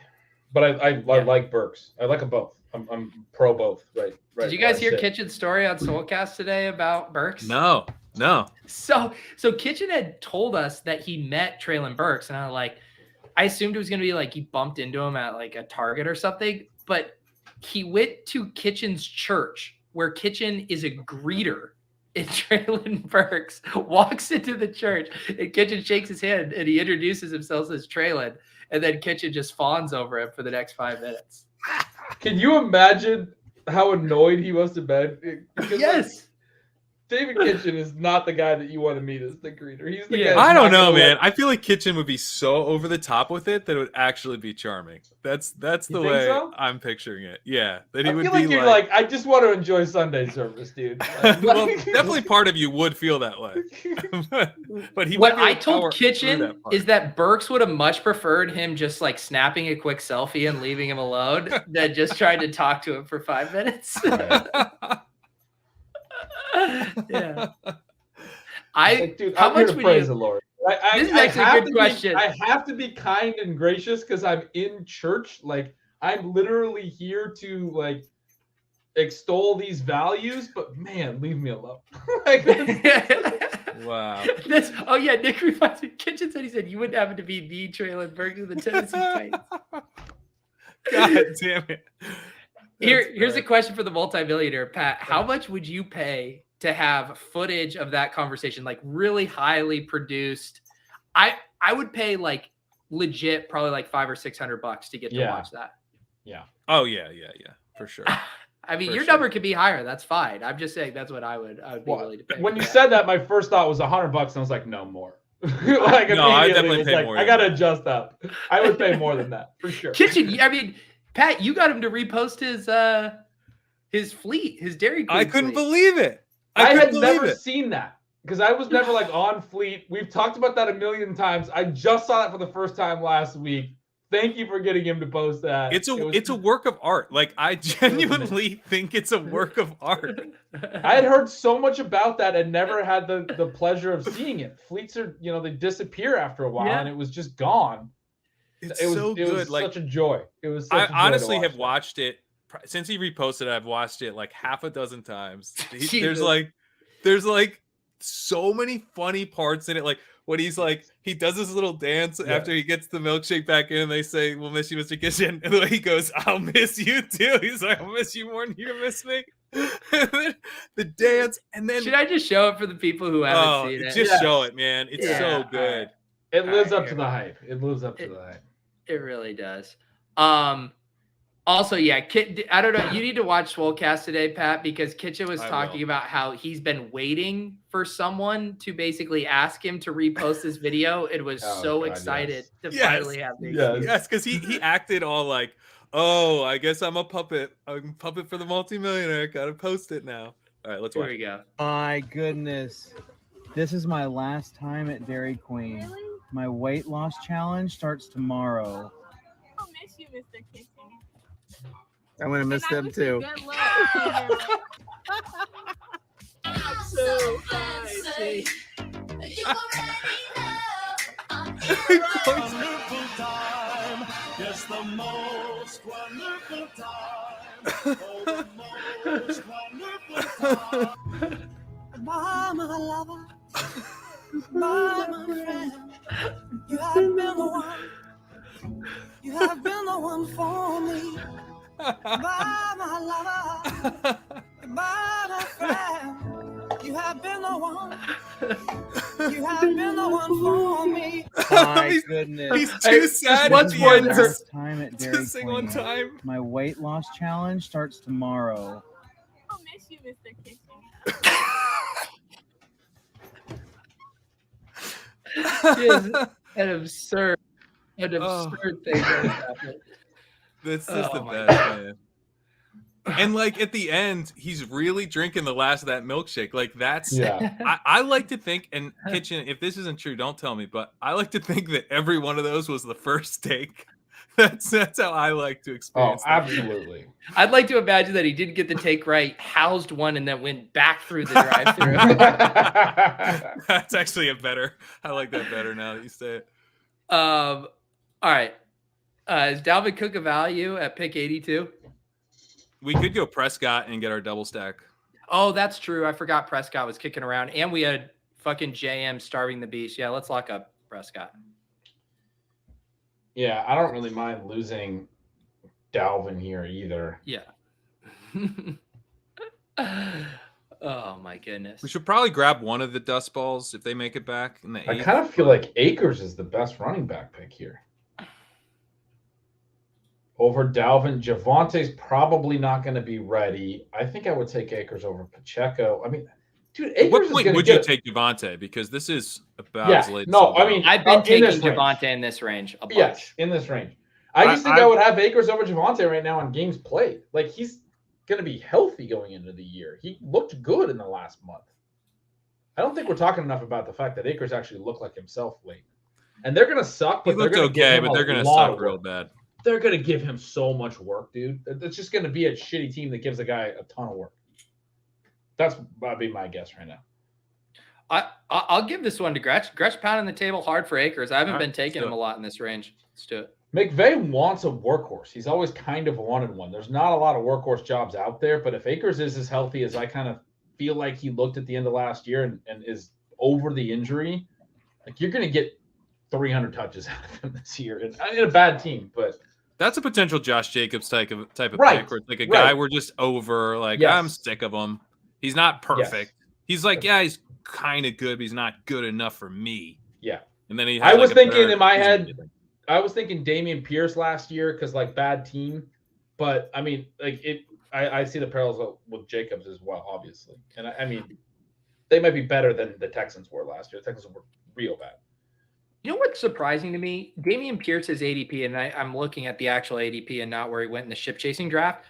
but I like Burks. I like them both. I'm pro both. Right. Did you guys hear Kitchen's story on Soulcast today about Burks? No. So Kitchen had told us that he met Treylon Burks, and I assumed it was going to be like he bumped into him at like a Target or something, but he went to Kitchen's church where Kitchen is a greeter and Traylon Burks walks into the church, and Kitchen shakes his hand, and he introduces himself as Traylon, and then Kitchen just fawns over him for the next 5 minutes. Can you imagine how annoyed he must have been? Because, Yes. David Kitchen is not the guy that you want to meet as the greeter. He's the guy. I don't know, man. I feel like Kitchen would be so over the top with it that it would actually be charming. That's the way so? I'm picturing it. Yeah, that he I would feel be like you're like, I just want to enjoy Sunday service, dude. well, definitely part of you would feel that way. But he. What would be I able to told power through Kitchen that part. is that Burks would have much preferred him just like snapping a quick selfie and leaving him alone than just trying to talk to him for 5 minutes. Yeah. Dude, how I'm here much to would praise you? the Lord. This is actually a good question. I have to be kind and gracious because I'm in church. Like, I'm literally here to like extol these values, but man, leave me alone. Wow. Oh yeah, Nick reminds me. Kitchen said he said you wouldn't happen to be the Traylon Burks of the Tennessee Titans. God damn it. Here's a question for the multimillionaire, Pat. How much would you pay to have footage of that conversation, like really highly produced? I would pay like legit, probably like $500 or $600 to get to watch that. Yeah. Oh yeah, for sure. I mean, For your sure. number could be higher. That's fine. I'm just saying that's what I would be willing to pay. When for you that. said that, my first thought was $100, and I was like, no more. Like, No, I immediately definitely was pay like, more I than gotta that. adjust up. I would pay more than that for sure. Kitchen, I mean, Pat, you got him to repost his fleet, his Dairy Queen. I couldn't fleet. believe it. I couldn't had believe never it. seen that because I was never like on Fleet. We've talked about that a million times. I just saw that for the first time last week. Thank you for getting him to post that. It's a work of art. Like, I genuinely think it's a work of art. I had heard so much about that and never had the pleasure of seeing it. Fleets are, they disappear after a while, and it was just gone. It's It was so good. was Like, such a joy. It was. Such I a joy to honestly watch have that. watched it since he reposted it. I've watched it like half a dozen times. Jesus. There's like so many funny parts in it. Like when he's like, he does this little dance after he gets the milkshake back in, and they say, "We'll miss you, Mr. Kitchen." And the way he goes, "I'll miss you too." He's like, "I'll miss you more than you miss me." And then the dance, and then Should I just show it for the people who haven't seen it? just show it, man. It's so good. It lives All up right, to the hype. It lives up to the hype. It really does. Also, yeah, I don't know. You need to watch Swolecast today, Pat, because Kitchen was talking about how he's been waiting for someone to basically ask him to repost this video. It was excited to finally have the Yes, because he acted all like, "Oh, I guess I'm a puppet. I'm a puppet for the multimillionaire. Gotta post it now." All right, let's watch. Here we go. My goodness. This is my last time at Dairy Queen. Really? My weight loss challenge starts tomorrow. I'll miss you, Mr. Kitchen. I'm going to miss them too. Good luck. So spicy. Wonderful time. Yes, the most wonderful time. Oh, the most wonderful time. Mama lover, mama friend, you have been the one. You have been the one for me. Mama lover, mama friend, you have been the one. You have been the one for me. My goodness. He's too sad. What's at the more end than to- her? Last time at to Dairy sing Queen. one time. My weight loss challenge starts tomorrow. I'll miss you, Mr. Kitchen. An absurd thing that happened. This is the my best, man. And like at the end, he's really drinking the last of that milkshake. Like that's I like to think, and Kitchen, if this isn't true, don't tell me, but I like to think that every one of those was the first take. That's how I like to experience. Oh, absolutely. I'd like to imagine that he didn't get the take right, housed one, and then went back through the drive-through. That's actually I like that better now that you say it. All right. Is Dalvin Cook a value at pick 82? We could go Prescott and get our double stack. Oh, that's true. I forgot Prescott was kicking around, and we had fucking JM starving the beast. Yeah, let's lock up Prescott. Yeah, I don't really mind losing Dalvin here either. Yeah. Oh my goodness. We should probably grab one of the dust balls if they make it back in the 8th. I kind of feel like Akers is the best running back pick here. Over Dalvin. Javante's probably not going to be ready. I think I would take Akers over Pacheco. I mean, dude, At what Akers is point going to would you get take Javante? Because this is about Yeah, as late. no, as I mean, I've been in taking this range. Javante in this range a bunch. Yes, in this range. I just think I- I would have Akers over Javante right now on games played. Like, he's going to be healthy going into the year. He looked good in the last month. I don't think we're talking enough about the fact that Akers actually looked like himself late. And they're going to suck, he but they're looked going to give okay, him but they're going going to to suck real bad. They're going to give him so much work, dude. It's just going to be a shitty team that gives a guy a ton of work. That'd be my guess right now. I'll give this one to Gretsch. Gretsch pounding the table hard for Akers. I haven't All right, been taking let's do him it. a lot in this range. Let's do it. McVay wants a workhorse. He's always kind of wanted one. There's not a lot of workhorse jobs out there, but if Akers is as healthy as I kind of feel like he looked at the end of last year and is over the injury, like you're going to get 300 touches out of him this year. In a bad team, but That's a potential Josh Jacobs type of Right, pick where it's like a right. guy we're just over. Like, Yes. I'm sick of him. He's not perfect. He's like, yeah, he's kind of good, but he's not good enough for me. Yeah. And then he I had, was like, a thinking better in my season head, than him. I was thinking Damian Pierce last year because like bad team, but I mean like it. I see the parallels with Jacobs as well, obviously, and I mean they might be better than the Texans were last year. The Texans were real bad. You know what's surprising to me? Damian Pierce's ADP, and I'm looking at the actual ADP and not where he went in the ship chasing draft.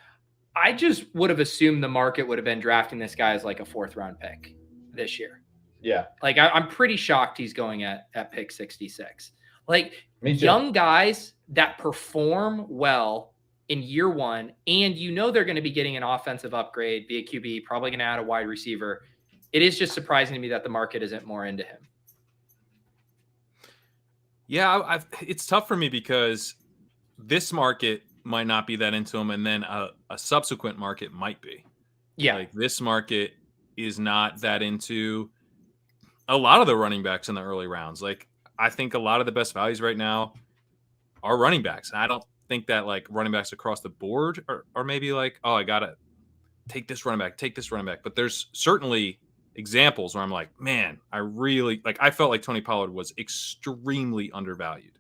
I just would have assumed the market would have been drafting this guy as like a 4th round pick this year. Yeah, Like I'm pretty shocked he's going at pick 66. Like me too. young guys that perform well in year one, and you know they're going to be getting an offensive upgrade via QB, probably going to add a wide receiver. It is just surprising to me that the market isn't more into him. Yeah, it's tough for me because this market might not be that into him, and then a subsequent market might be. Yeah. Like this market is not that into a lot of the running backs in the early rounds. Like I think a lot of the best values right now are running backs. And I don't think that like running backs across the board are maybe like, oh, I got to take this running back. But there's certainly examples where I'm like, man, I felt like Tony Pollard was extremely undervalued,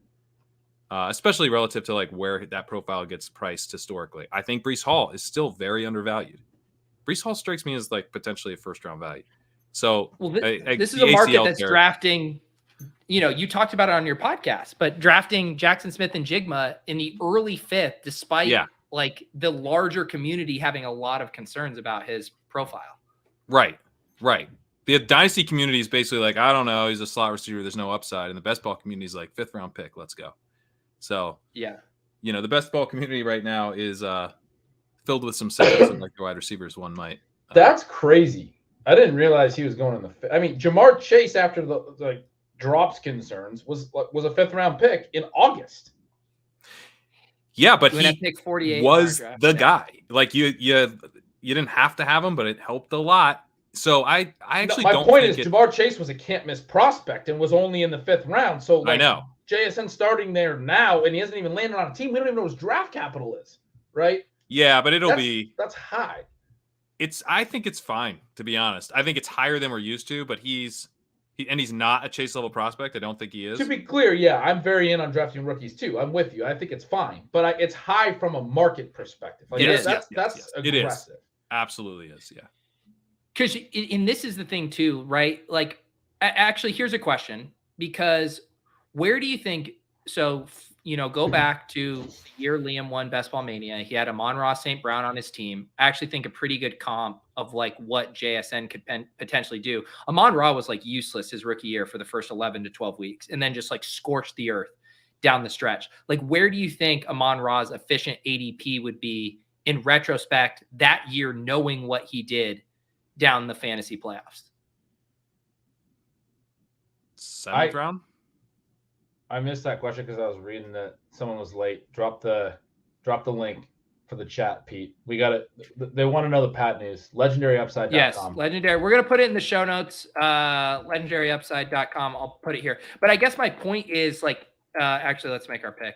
especially relative to like where that profile gets priced historically. I think Breece Hall is still very undervalued. Breece Hall strikes me as like potentially a 1st round value. So this is a market that's drafting, you know, you talked about it on your podcast, but drafting Jackson Smith and Jigma in the early 5th, despite like the larger community having a lot of concerns about his profile. Right. The dynasty community is basically like, I don't know, he's a slot receiver, there's no upside. And the best ball community is like 5th round pick, let's go. So, yeah, you know, the best ball community right now is filled with some cynics and like the wide receivers one might. That's crazy. I didn't realize he was going in the. I mean, Jamar Chase after the drops concerns was a 5th round pick in August. Yeah, but he pick 48 was the guy. Like you didn't have to have him, but it helped a lot. So I actually my don't point think is Jamar Chase was a can't miss prospect and was only in the 5th round. So like, I know JSN starting there now, and he hasn't even landed on a team. We don't even know what his draft capital is, right? Yeah, but that's high. I think it's fine, to be honest. I think it's higher than we're used to, but he's not a chase level prospect. I don't think he is. To be clear, yeah, I'm very in on drafting rookies too. I'm with you. I think it's fine, but it's high from a market perspective. Like, that's aggressive. It is. Absolutely is. Yeah. Because, and this is the thing too, right? Like, actually, here's a question, because where do you think, so, you know, go back to the year Liam won Best Ball Mania. He had Amon-Ra St. Brown on his team. I actually think a pretty good comp of like what JSN could potentially do. Amon-Ra was like useless his rookie year for the first 11 to 12 weeks, and then just like scorched the earth down the stretch. Like, where do you think Amon-Ra's efficient ADP would be in retrospect that year, knowing what he did down the fantasy playoffs? 7th round? I missed that question because I was reading that someone was late. Drop the link for the chat, Pete. We got it. They want to know the Pat news. LegendaryUpside.com. Yes, Legendary. We're going to put it in the show notes. LegendaryUpside.com. I'll put it here. But I guess my point is like, actually, let's make our pick.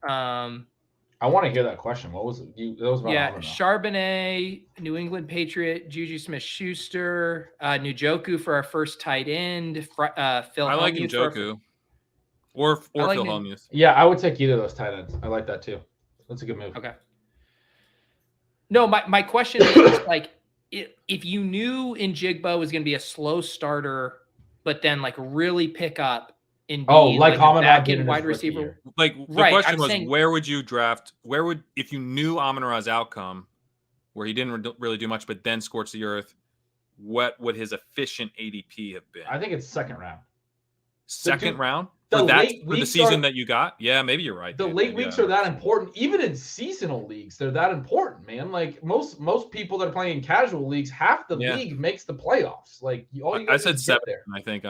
I I want to hear that question. What was it? That was about Yeah, Amon-Ra. Charbonnet, New England Patriot, Juju Smith-Schuster, Njoku for our first tight end, Phil I like Hellmuth for our Njoku or I like Phil Nin- Hellmuth. Yeah, I would take either of those tight ends. I like that too. That's a good move. Okay. No, my question is just like if you knew Njigba was going to be a slow starter, but then like really pick up and be like a Amon-Ra back did end in his wide rookie receiver. year. Like the Right, question I'm was, saying- where would you draft? Where would, if you knew Amon-Ra's outcome, where he didn't really do much, but then scorched the earth, what would his efficient ADP have been? I think it's second round. Second round the for that late for the weeks season are- that you got. Yeah, maybe you're right. The dude. late Maybe weeks I are that understand. important. Even in seasonal leagues, they're that important, man. Like most people that are playing in casual leagues, half the Yeah. league makes the playoffs. Like all you I got said is get 7. there. And I think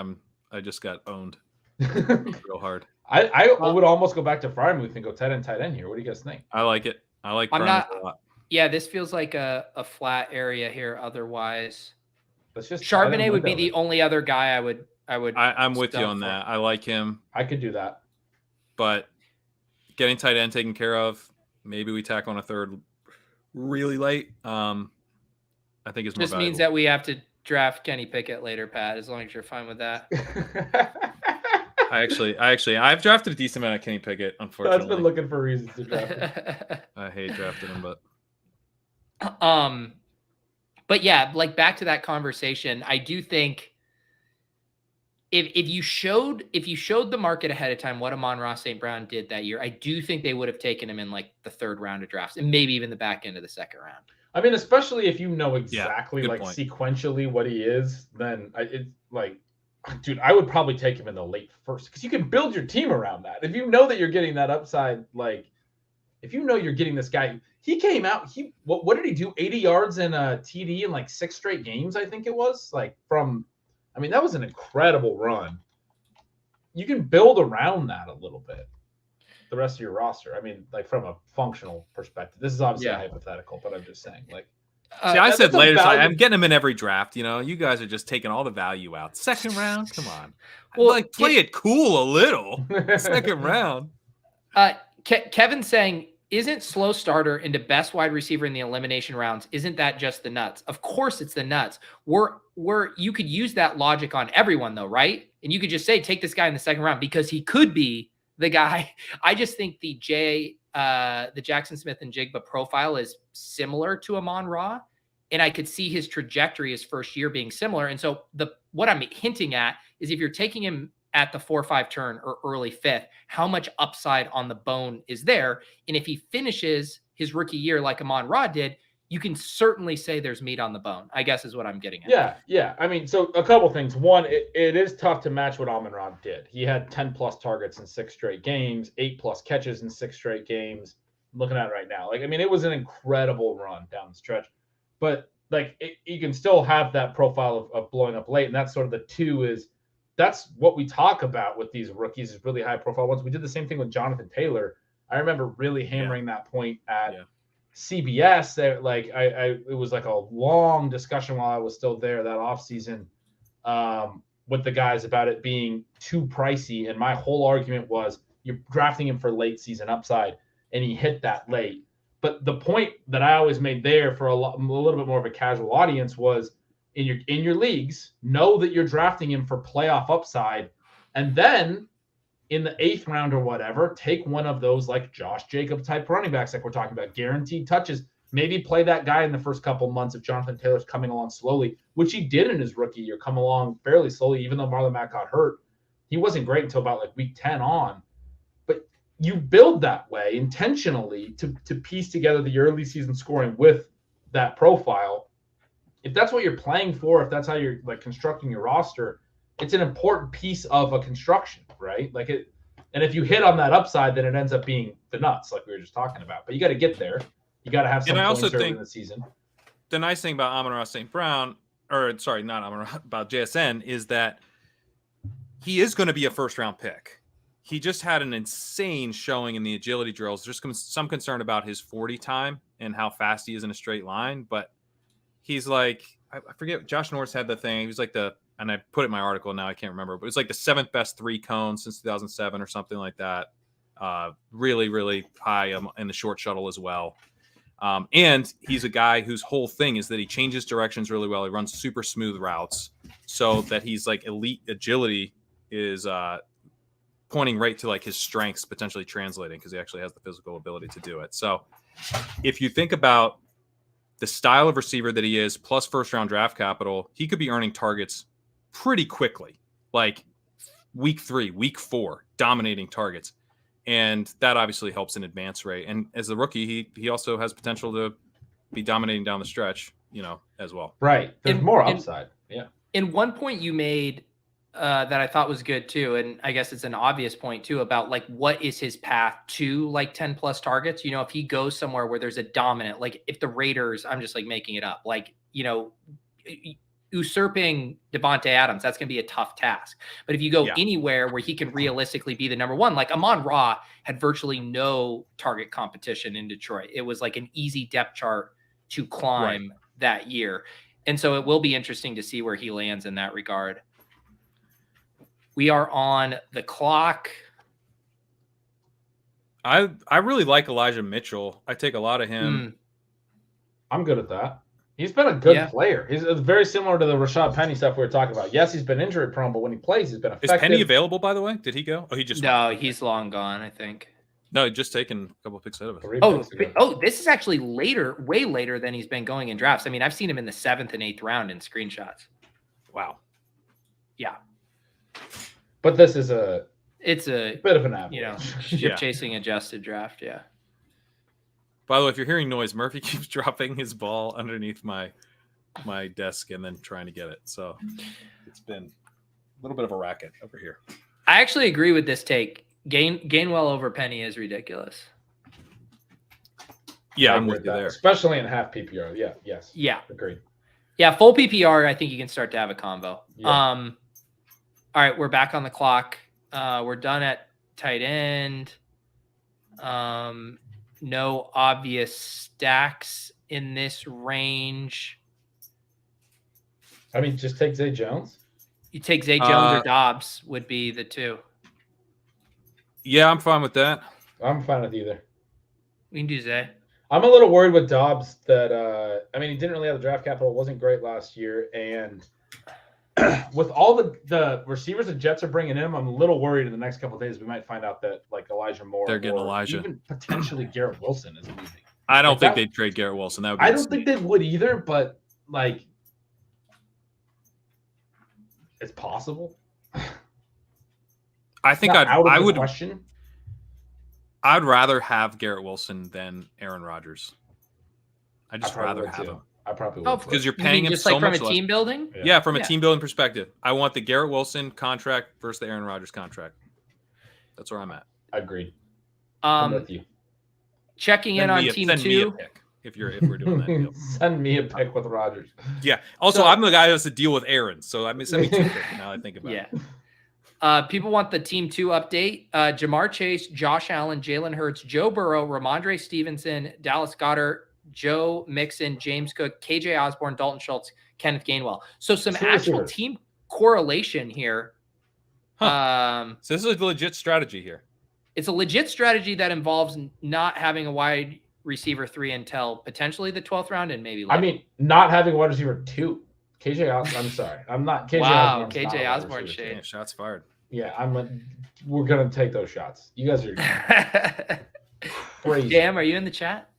I just got owned real hard. I would almost go back to Frymuth and go tight end here. What do you guys think? I like it. I like. I'm Primus not- a lot. Yeah, this feels like a flat area here. Otherwise, Let's just tight end Charbonnet would be window the it. only other guy I would. I'm with you stump on for. that. I like him, I could do that. but getting tight end taken care of. Maybe we tack on a third really late. I think it's more Just means valuable. that we have to draft Kenny Pickett later, Pat. As long as you're fine with that. I've drafted a decent amount of Kenny Pickett. That's Unfortunately, been looking for reasons to draft him. I hate drafting him, but But yeah, like back to that conversation, I do think if you showed the market ahead of time what Amon-Ra St. Brown did that year, I do think they would have taken him in like the third round of drafts and maybe even the back end of the second round. I mean, especially if you know exactly good like point. sequentially what he is, then it's like, dude, I would probably take him in the late first because you can build your team around that. If you know that you're getting that upside, like if you know you're getting this guy, he came out. What did he do? 80 yards and a TD in like 6 straight games, I think it was. Like I mean, that was an incredible run. You can build around that a little bit. The rest of your roster. I mean, like from a functional perspective. This is obviously hypothetical, but I'm just saying, like. see, I said that's a later. So value- I'm getting him in every draft. You know, you guys are just taking all the value out. Second round, come on. Well, Like play it cool a little. Second round. Kevin's saying, isn't slow starter into best wide receiver in the elimination rounds? Isn't that just the nuts? Of course it's the nuts. You could use that logic on everyone though, right? And you could just say, take this guy in the second round because he could be the guy. I just think the Jackson Smith and Jigba profile is similar to Amon-Ra. And I could see his trajectory his first year being similar. And so what I'm hinting at is if you're taking him at the 4-5 turn or early 5th, how much upside on the bone is there? And if he finishes his rookie year like Amon-Ra did, you can certainly say there's meat on the bone, I guess is what I'm getting at. Yeah. I mean, so a couple things. One, it is tough to match what Amon-Ra did. He had 10 plus targets in 6 straight games, 8 plus catches in 6 straight games. I'm looking at it right now. Like, I mean, it was an incredible run down the stretch, but like you can still have that profile of blowing up late. And that's sort of the 2 is that's what we talk about with these rookies is really high profile ones. We did the same thing with Jonathan Taylor. I remember really hammering that point at CBS. That like it was like a long discussion while I was still there that offseason with the guys about it being too pricey. And my whole argument was you're drafting him for late season upside, and he hit that late. But the point that I always made there for a little bit more of a casual audience was in your leagues, know that you're drafting him for playoff upside, and then in the 8th round or whatever, take one of those like Josh Jacobs type running backs like we're talking about, guaranteed touches. Maybe play that guy in the first couple months if Jonathan Taylor's coming along slowly, which he did in his rookie year, come along fairly slowly, even though Marlon Mack got hurt. He wasn't great until about like week 10 on. But you build that way intentionally to piece together the early season scoring with that profile. If that's what you're playing for, if that's how you're like constructing your roster, it's an important piece of a construction, right? Like it, and if you hit on that upside, then it ends up being the nuts, like we were just talking about. But you got to get there. You got to have some points early in the season. The nice thing about Amon-Ra St. Brown, or sorry, not Amon-Ra, about JSN, is that he is going to be a first-round pick. He just had an insane showing in the agility drills. There's some concern about his 40 time and how fast he is in a straight line, but he's like, I forget, Josh Norris had the thing. He was like and I put it in my article now, I can't remember, but it was like the 7th best 3 cone since 2007 or something like that. Really, really high in the short shuttle as well. And he's a guy whose whole thing is that he changes directions really well. He runs super smooth routes so that he's like elite agility is pointing right to like his strengths potentially translating because he actually has the physical ability to do it. So if you think about the style of receiver that he is plus first round draft capital, he could be earning targets pretty quickly, like week 3, week 4, dominating targets. And that obviously helps in advance rate. And as a rookie, he also has potential to be dominating down the stretch, as well. Right. There's more upside. Yeah. In one point you made that I thought was good too, and I guess it's an obvious point too about like what is his path to like 10 plus targets. If he goes somewhere where there's a dominant, like if the Raiders, I'm just like making it up, like usurping Devontae Adams, that's going to be a tough task. But if you go anywhere where he can realistically be the number one, like Amon-Ra had virtually no target competition in Detroit. It was like an easy depth chart to climb that year. And so it will be interesting to see where he lands in that regard. We are on the clock. I really like Elijah Mitchell. I take a lot of him. I'm good at that. He's been a good player. He's very similar to the Rashad Penny stuff we were talking about. Yes, he's been injury prone, but when he plays, he's been effective. Is Penny available, by the way? Did he go? Oh, he just no. He's long gone, I think. No, just taken a couple of picks out of it. Oh, this is actually later, way later than he's been going in drafts. I mean, I've seen him in the 7th and 8th round in screenshots. Wow. Yeah. But this is it's a bit of an average. chasing adjusted draft. Yeah. By the way, if you're hearing noise, Murphy keeps dropping his ball underneath my desk and then trying to get it. So it's been a little bit of a racket over here. I actually agree with this take. Gainwell over Penny is ridiculous. Yeah, I'm with you there. Especially in half PPR. Yeah, yes. Yeah. Agreed. Yeah, full PPR, I think you can start to have a combo. Yeah. All right, we're back on the clock. We're done at tight end. No obvious stacks in this range. I mean, just take Zay Jones. You take Zay Jones or Dobbs would be the two. Yeah, I'm fine with that. I'm fine with either. We can do Zay. I'm a little worried with Dobbs that he didn't really have the draft capital. It wasn't great last year, and with all the receivers the Jets are bringing in, I'm a little worried in the next couple of days we might find out that like Elijah Moore, they're getting Elijah, even potentially Garrett Wilson is leaving. I don't think they'd trade Garrett Wilson. That would be I don't think they would either, but like it's possible. I think I would question. I'd rather have Garrett Wilson than Aaron Rodgers. I'd just rather have him. I probably would. Because you're paying him just so like much from a team building? Yeah, from a team building perspective. I want the Garrett Wilson contract versus the Aaron Rodgers contract. That's where I'm at. Agreed. I'm with you. Checking in on team 2. Send me a pick if we're doing that deal. Send me a pick with Rodgers. Yeah. Also, I'm the guy who has to deal with Aaron. So send me 2 picks now I think about it. People want the team 2 update. Jamar Chase, Josh Allen, Jalen Hurts, Joe Burrow, Ramondre Stevenson, Dallas Goedert, Joe Mixon, James Cook, KJ Osborne, Dalton Schultz, Kenneth Gainwell. So some actual team correlation here. So this is a legit strategy here. It's a legit strategy that involves not having a wide receiver 3 until potentially the 12th round and maybe later. I mean, not having a wide receiver 2. KJ Osborne, I'm sorry. I'm not KJ Wow, Osborne's KJ not Osborne shade. Yeah, shots fired. Yeah, we're gonna take those shots. You guys are crazy. Jam, are you in the chat?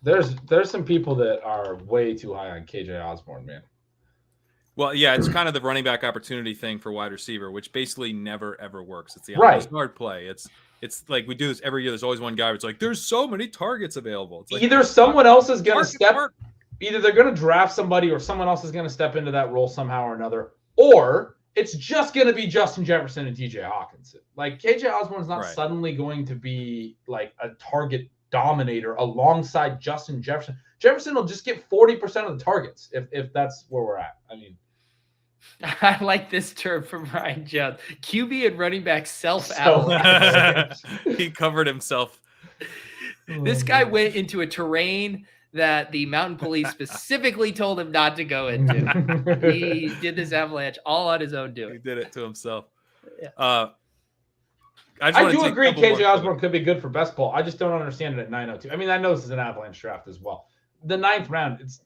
There's some people that are way too high on KJ Osborne, man. Well, yeah, it's kind of the running back opportunity thing for wide receiver, which basically never ever works. It's the hard play. It's like we do this every year. There's always one guy who's like, "There's so many targets available." It's like, either someone else is gonna either they're gonna draft somebody, or someone else is gonna step into that role somehow or another, or it's just going to be Justin Jefferson and TJ Hawkinson. Like KJ Osborne's not suddenly going to be like a target dominator alongside Justin Jefferson. Jefferson will just get 40% of the targets if that's where we're at. I mean, I like this term from Ryan Jones. QB and running back self-avalanche. He covered himself. This guy went into a terrain that the mountain police specifically told him not to go into. He did this avalanche all on his own doing. He did it to himself. Yeah. I do agree KJ Osborne could be good for best ball. I just don't understand it at 902. I mean, I know this is an Avalanche draft as well. The 9th round, it's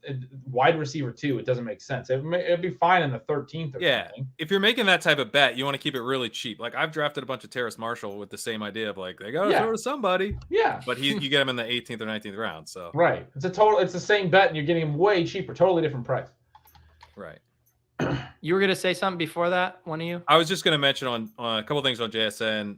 wide receiver 2. It doesn't make sense. It'd be fine in the 13th or something. If you're making that type of bet, you want to keep it really cheap. Like I've drafted a bunch of Terrace Marshall with the same idea of like they got to throw to somebody. Yeah, but you get him in the 18th or 19th round. So right, it's the same bet, and you're getting him way cheaper, totally different price. Right. You were gonna say something before that, one of you? I was just gonna mention on a couple things on JSN.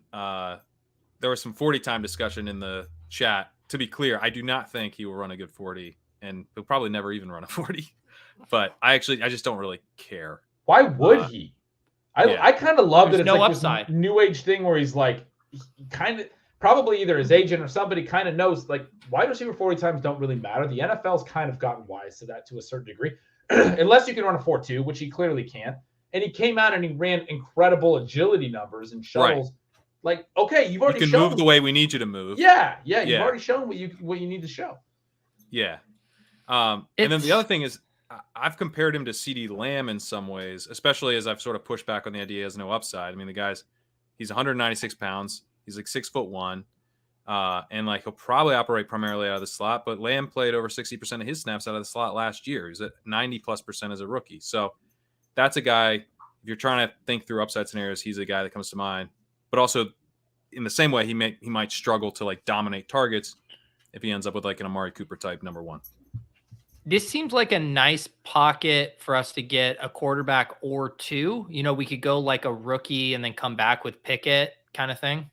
There was some 40 time discussion in the chat. To be clear, I do not think he will run a good 40. And he'll probably never even run a 40, but I just don't really care. Why would he? I kind of love that it's no like upside. this new age thing where he's like, he kind of probably either his agent or somebody kind of knows like wide receiver 40 times don't really matter. The NFL's kind of gotten wise to that to a certain degree, unless you can run a 4.2, which he clearly can't. And he came out and he ran incredible agility numbers and shuttles. Right. Like, okay, you've already shown move the way we need you to move. Yeah. You've already shown what you need to show. Yeah. And then the other thing is I've compared him to CD Lamb in some ways, especially as I've sort of pushed back on the idea he has no upside. I mean, he's 196 pounds. He's like 6'1". And like he'll probably operate primarily out of the slot, but Lamb played over 60% of his snaps out of the slot last year. He's at 90+% as a rookie. So that's a guy, if you're trying to think through upside scenarios, he's a guy that comes to mind. But also in the same way, he might struggle to like dominate targets if he ends up with like an Amari Cooper type number 1. This seems like a nice pocket for us to get a quarterback or 2. You know, we could go like a rookie and then come back with Pickett kind of thing.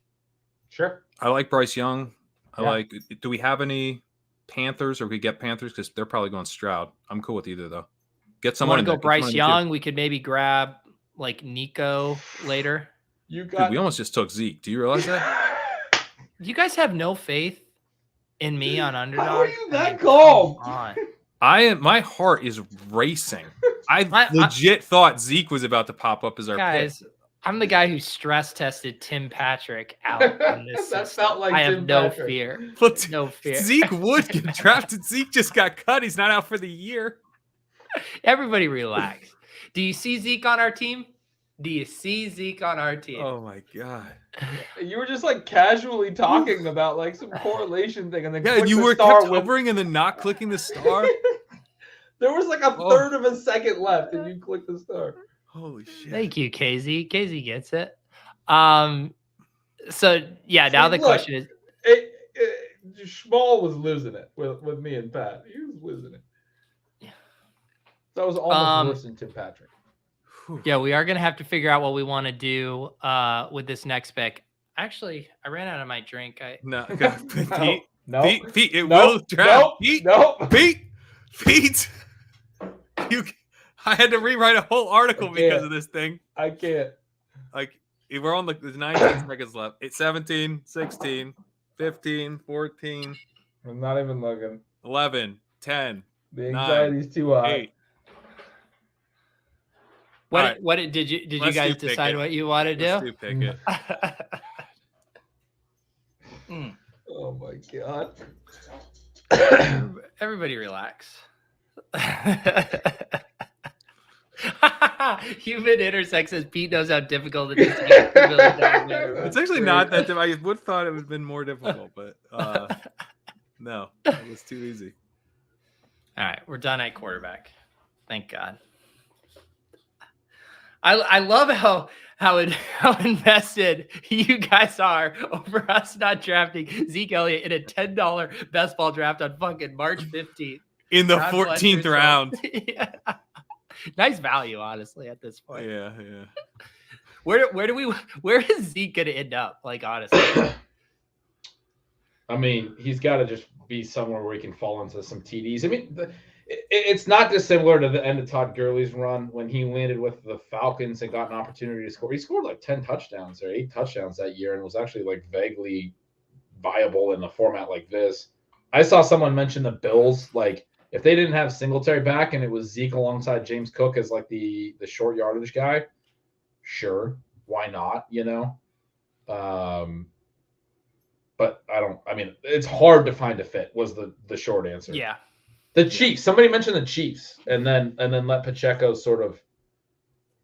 Sure. I like Bryce Young. Do we have any Panthers or we get Panthers? Because they're probably going Stroud. I'm cool with either though. Get someone to go Bryce Young. We could maybe grab like Nico later. Dude, we almost just took Zeke. Do you realize that? You guys have no faith in me on Underdog. How are you that calm? My heart is racing. I legit thought Zeke was about to pop up as our guys. pick. I'm the guy who stress tested Tim Patrick out in this. That felt like I Tim have no Patrick. fear. No fear. Zeke would get drafted. Zeke just got cut. He's not out for the year. Everybody relax. Do you see Zeke on our team? Oh my god! You were just like casually talking about like some correlation thing, and then you were kept hovering and then not clicking the star. There was like a third of a second left, and you clicked the star. Holy shit! Thank you, KZ. KZ gets it. So yeah, now the question is, Schmall was losing it with me and Pat. He was losing it. That was almost worse than Tim Patrick. Yeah, we are gonna have to figure out what we want to do with this next pick. Actually, I ran out of my drink. No, Pete, it no, will drown. Pete, no, Pete. I had to rewrite a whole article because of this thing. I can't. Like, we're on there's 19 seconds left. It's 17, 16, 15, 14. I'm not even looking. 11, 10. The anxiety's too high. 8. What did you guys decide what you want to do? Let's do Pickett. Oh my god. Everybody relax. Human Intersect says Pete knows how difficult it is to get $2 million. It's actually not that difficult. I would have thought it would have been more difficult, but no, it was too easy. All right, we're done at quarterback. Thank God. I love how invested you guys are over us not drafting Zeke Elliott in a $10 best ball draft on fucking March 15th. In the 14th round. Yeah. Nice value, honestly, at this point. Yeah. Where is Zeke gonna end up? Like, honestly. I mean, he's got to just be somewhere where he can fall into some TDs. I mean, it's not dissimilar to the end of Todd Gurley's run when he landed with the Falcons and got an opportunity to score. He scored like 10 touchdowns or 8 touchdowns that year and was actually like vaguely viable in a format like this. I saw someone mention the Bills, like if they didn't have Singletary back and it was Zeke alongside James Cook as like the short yardage guy, sure, why not, you know? But I mean, it's hard to find a fit was the short answer. Yeah. The Chiefs. Somebody mentioned the Chiefs, and then let Pacheco sort of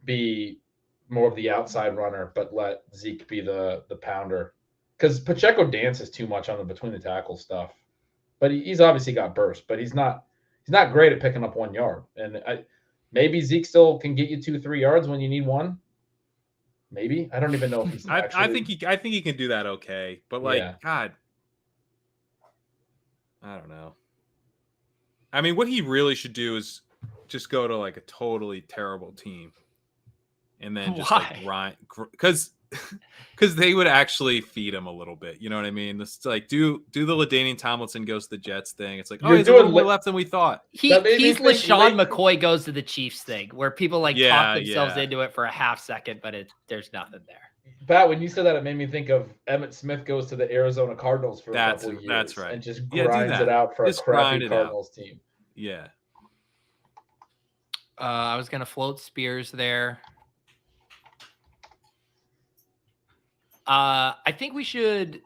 be more of the outside runner, but let Zeke be the pounder. Because Pacheco dances too much on the between the tackle stuff. But he's obviously got burst, but he's not great at picking up 1 yard. And maybe Zeke still can get you 2-3 yards when you need one. Maybe. I don't even know if he's actually. I think he can do that okay. But like, Yeah. God, I don't know. I mean, what he really should do is just go to like a totally terrible team, and then just like grind, because they would actually feed him a little bit. You know what I mean? It's like do the LaDainian Tomlinson goes to the Jets thing. It's like, oh, he's a little more left than we thought. He's LaShawn McCoy goes to the Chiefs thing, where people like talk themselves into it for a half second, but there's nothing there. Pat, when you said that, it made me think of Emmitt Smith goes to the Arizona Cardinals for a couple of years. That's right. And just grinds it out for a crappy Cardinals team. Yeah. I was going to float Spears there. I think we should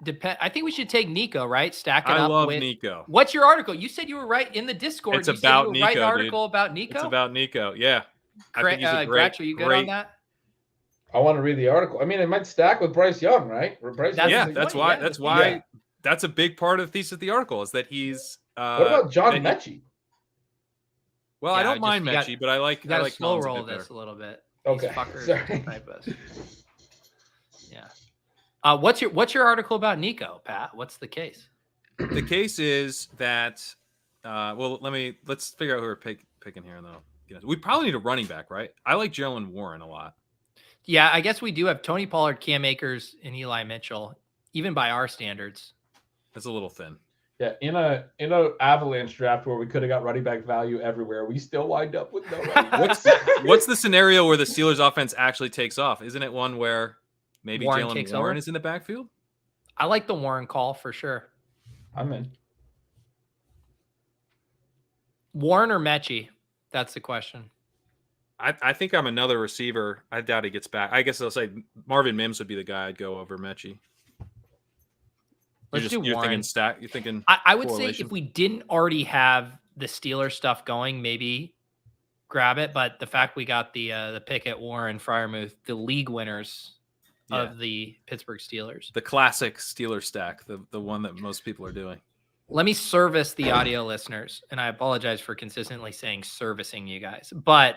take Nico, right? Stack it up. I love Nico. What's your article? You said you were right in the Discord. It's about Nico, write an article about Nico. It's about Nico. Yeah. I think he's a great. Gratch, are you good on that? I want to read the article. I mean, it might stack with Bryce Young, right? That's why. That's a big part of the thesis of the article is that he's. What about John Mechie? Well, I don't mind Mechie, but I like slow roll this a little bit. Okay. Sorry. Yeah. What's your article about Nico, Pat? What's the case? The case is that. Let's figure out who we're picking here though. We probably need a running back, right? I like Jalen Warren a lot. Yeah, I guess we do have Tony Pollard, Cam Akers, and Eli Mitchell, even by our standards. That's a little thin. Yeah, in a Avalanche draft where we could have got running back value everywhere, we still wind up with no running backs. What's the scenario where the Steelers offense actually takes off? Isn't it one where maybe Jalen Warren is in the backfield? I like the Warren call for sure. I'm in. Warren or Mechie? That's the question. I think I'm another receiver. I doubt he gets back. I guess I'll say Marvin Mims would be the guy I'd go over Mechie. Let's do Warren. Thinking stack. You're thinking. I would say if we didn't already have the Steelers stuff going, maybe grab it. But the fact we got the pick at Warren, Freiermuth, the league winners of the Pittsburgh Steelers, the classic Steelers stack, the one that most people are doing. Let me service the audio listeners, and I apologize for consistently saying servicing you guys. But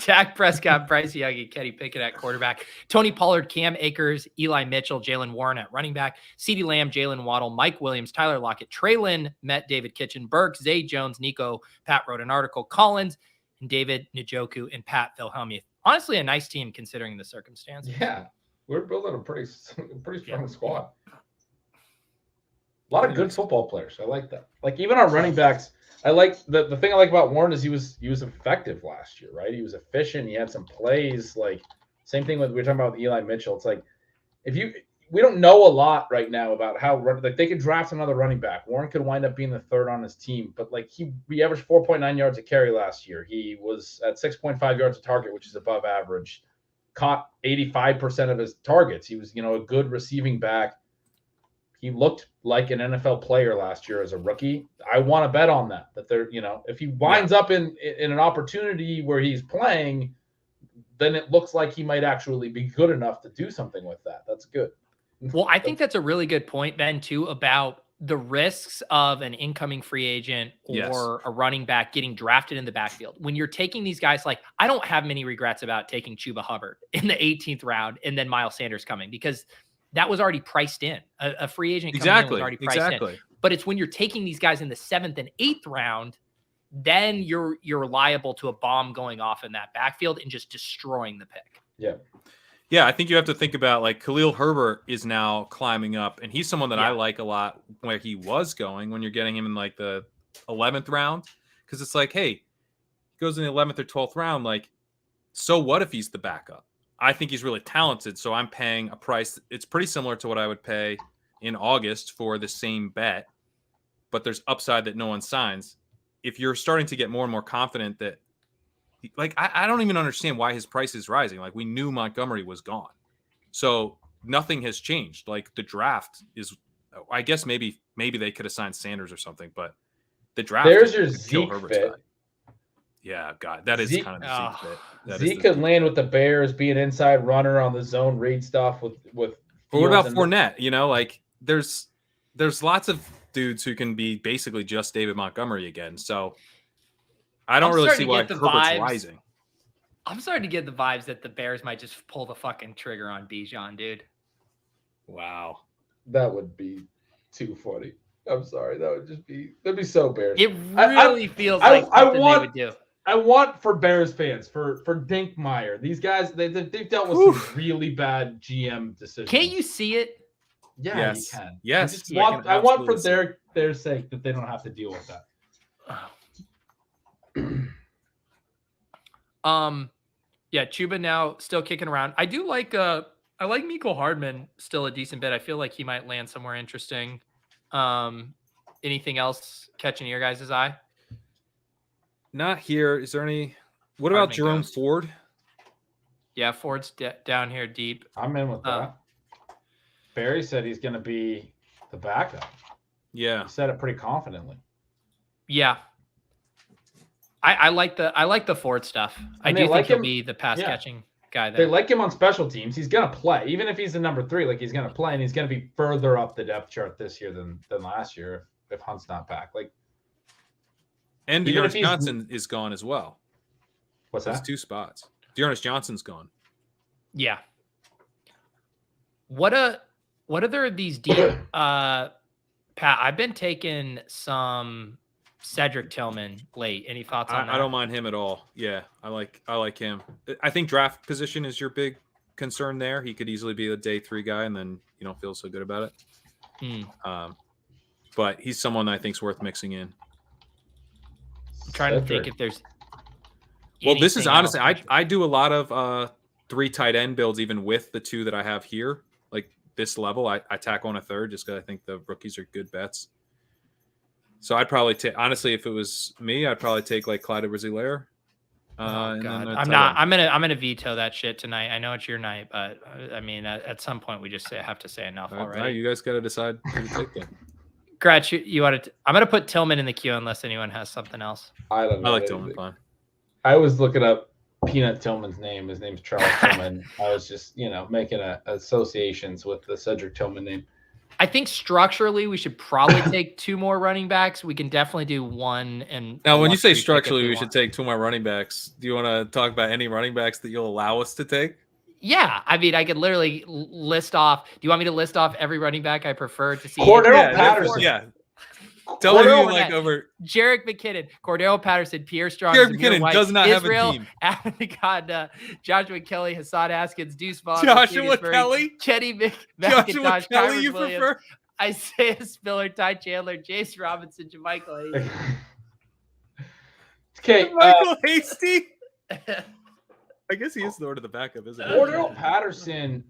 Dak Prescott, Bryce Young, and Kenny Pickett at quarterback. Tony Pollard, Cam Akers, Eli Mitchell, Jalen Warren at running back. CeeDee Lamb, Jalen Waddle, Mike Williams, Tyler Lockett, Trey Lynn, Met, David Kitchen, Burke, Zay Jones, Nico, Pat wrote an article, Collins, and David Njoku, and Pat Wilhelmuth. Honestly, a nice team considering the circumstances. Yeah, we're building a pretty strong squad. A lot of good football players. I like that. Like even our running backs, I like the thing I like about Warren is he was effective last year, right? He was efficient. He had some plays. Like same thing with we were talking about with Eli Mitchell. It's like we don't know a lot right now about how like they could draft another running back. Warren could wind up being the third on his team, but like he averaged 4.9 yards a carry last year. He was at 6.5 yards a target, which is above average. Caught 85% of his targets. He was a good receiving back. He looked like an NFL player last year as a rookie. I want to bet on that they're, if he winds up in an opportunity where he's playing, then it looks like he might actually be good enough to do something with that. That's good. Well, I think that's a really good point, Ben, too, about the risks of an incoming free agent or a running back getting drafted in the backfield. When you're taking these guys, like I don't have many regrets about taking Chuba Hubbard in the 18th round and then Miles Sanders coming because that was already priced in. A free agent coming in was already priced in. But it's when you're taking these guys in the 7th and 8th round, then you're liable to a bomb going off in that backfield and just destroying the pick. Yeah. Yeah, I think you have to think about like Khalil Herbert is now climbing up, and he's someone that I like a lot where he was going when you're getting him in like the 11th round. Because it's like, hey, he goes in the 11th or 12th round. Like, so what if he's the backup? I think he's really talented, so I'm paying a price. It's pretty similar to what I would pay in August for the same bet, but there's upside that no one signs. If you're starting to get more and more confident that, like, I don't even understand why his price is rising. Like, we knew Montgomery was gone, so nothing has changed. Like, the draft is, I guess maybe they could have signed Sanders or something, but the draft. There's your Zeke fit. Yeah, God, that is Zeke- kind of the Zeke bit. That is Zeke the could Zeke land bit. with the Bears, be an inside runner on the zone read stuff with. But what about Fields and- Fournette? You know, like there's lots of dudes who can be basically just David Montgomery again. So I don't I'm really starting see to why get the Herbert's vibes. rising. I'm starting to get the vibes that the Bears might just pull the fucking trigger on Bijan, dude. Wow. That would be too funny. I'm sorry. That'd be so Bears. It I- really feels I- like I something want- they would do. I want for Bears fans, for Dinkmeyer. These guys, they've dealt with some really bad GM decisions. Can't you see it? Yeah, Yes. you can. Yes, I just I want. can I want for absolutely see their sake that they don't have to deal with that. Yeah, Chuba now still kicking around. I do like I like Miko Hardman still a decent bit. I feel like he might land somewhere interesting. Anything else catching your guys' eye? Not here. Is there any? What Hardman about Jerome goes. Ford? Yeah, Ford's down here deep. I'm in with that. Barry said he's going to be the backup. Yeah. He said it pretty confidently. Yeah. I like the Ford stuff. I And do they like think he'll him- be the pass yeah. catching guy They there. like him on special teams. He's going to play, even if he's the number 3. Like he's going to play, and he's going to be further up the depth chart this year than last year if Hunt's not back. Like, And Even if Dearness he's- Johnson is gone as well. what's That's that? 2 spots. Dearness Johnson's gone. Yeah. What other of these deep Pat, I've been taking some Cedric Tillman late. Any thoughts on that? I don't mind him at all. Yeah, I like him. I think draft position is your big concern there. He could easily be a day 3 guy, and then you don't feel so good about it. But he's someone I think is worth mixing in. I'm trying to think if there's. Well, this is anything honestly, else. I do a lot of 3 tight end builds, even with the 2 that I have here. Like this level, I tack on a third just because I think the rookies are good bets. So I'd probably take, honestly, if it was me, I'd probably take like Clyde Edwards-Helaire. Oh, God. I'm not. I'm gonna veto that shit tonight. I know it's your night, but I mean, at some point we just have to say enough All right, already. you guys got to decide who to take then. Gretch, you want to? I'm gonna put Tillman in the queue unless anyone has something else. I don't know. I like anything. Tillman fine. I was looking up Peanut Tillman's name. His name's Charles Tillman. I was just, making associations with the Cedric Tillman name. I think structurally we should probably take 2 more running backs. We can definitely do one. And Now, when you say luxury pick if structurally, we should want. take 2 more running backs. Do you want to talk about any running backs that you'll allow us to take? Yeah, I mean, I could literally list off. Do you want me to list off every running back I prefer to see? Cordero Patterson. Yeah. Tell me who you Cordero like Fournette, over. Jarek McKinnon, Cordero Patterson, Pierre Strong, Jarek Zamir McKinnon White, does not have a Israel, team. Abinadab, Joshua Kelly, Hassan Haskins, Deuce Vaughn, Joshua Marquise Murray, Kelly? Kenny Joshua McIntosh, Kelly, Kyron you Williams, prefer? Isaiah Spiller, Ty Chandler, Jace Robinson, Jermichael Hayes. Okay, Michael Hasty? I guess he is sort of the backup, isn't he? Cordero Patterson.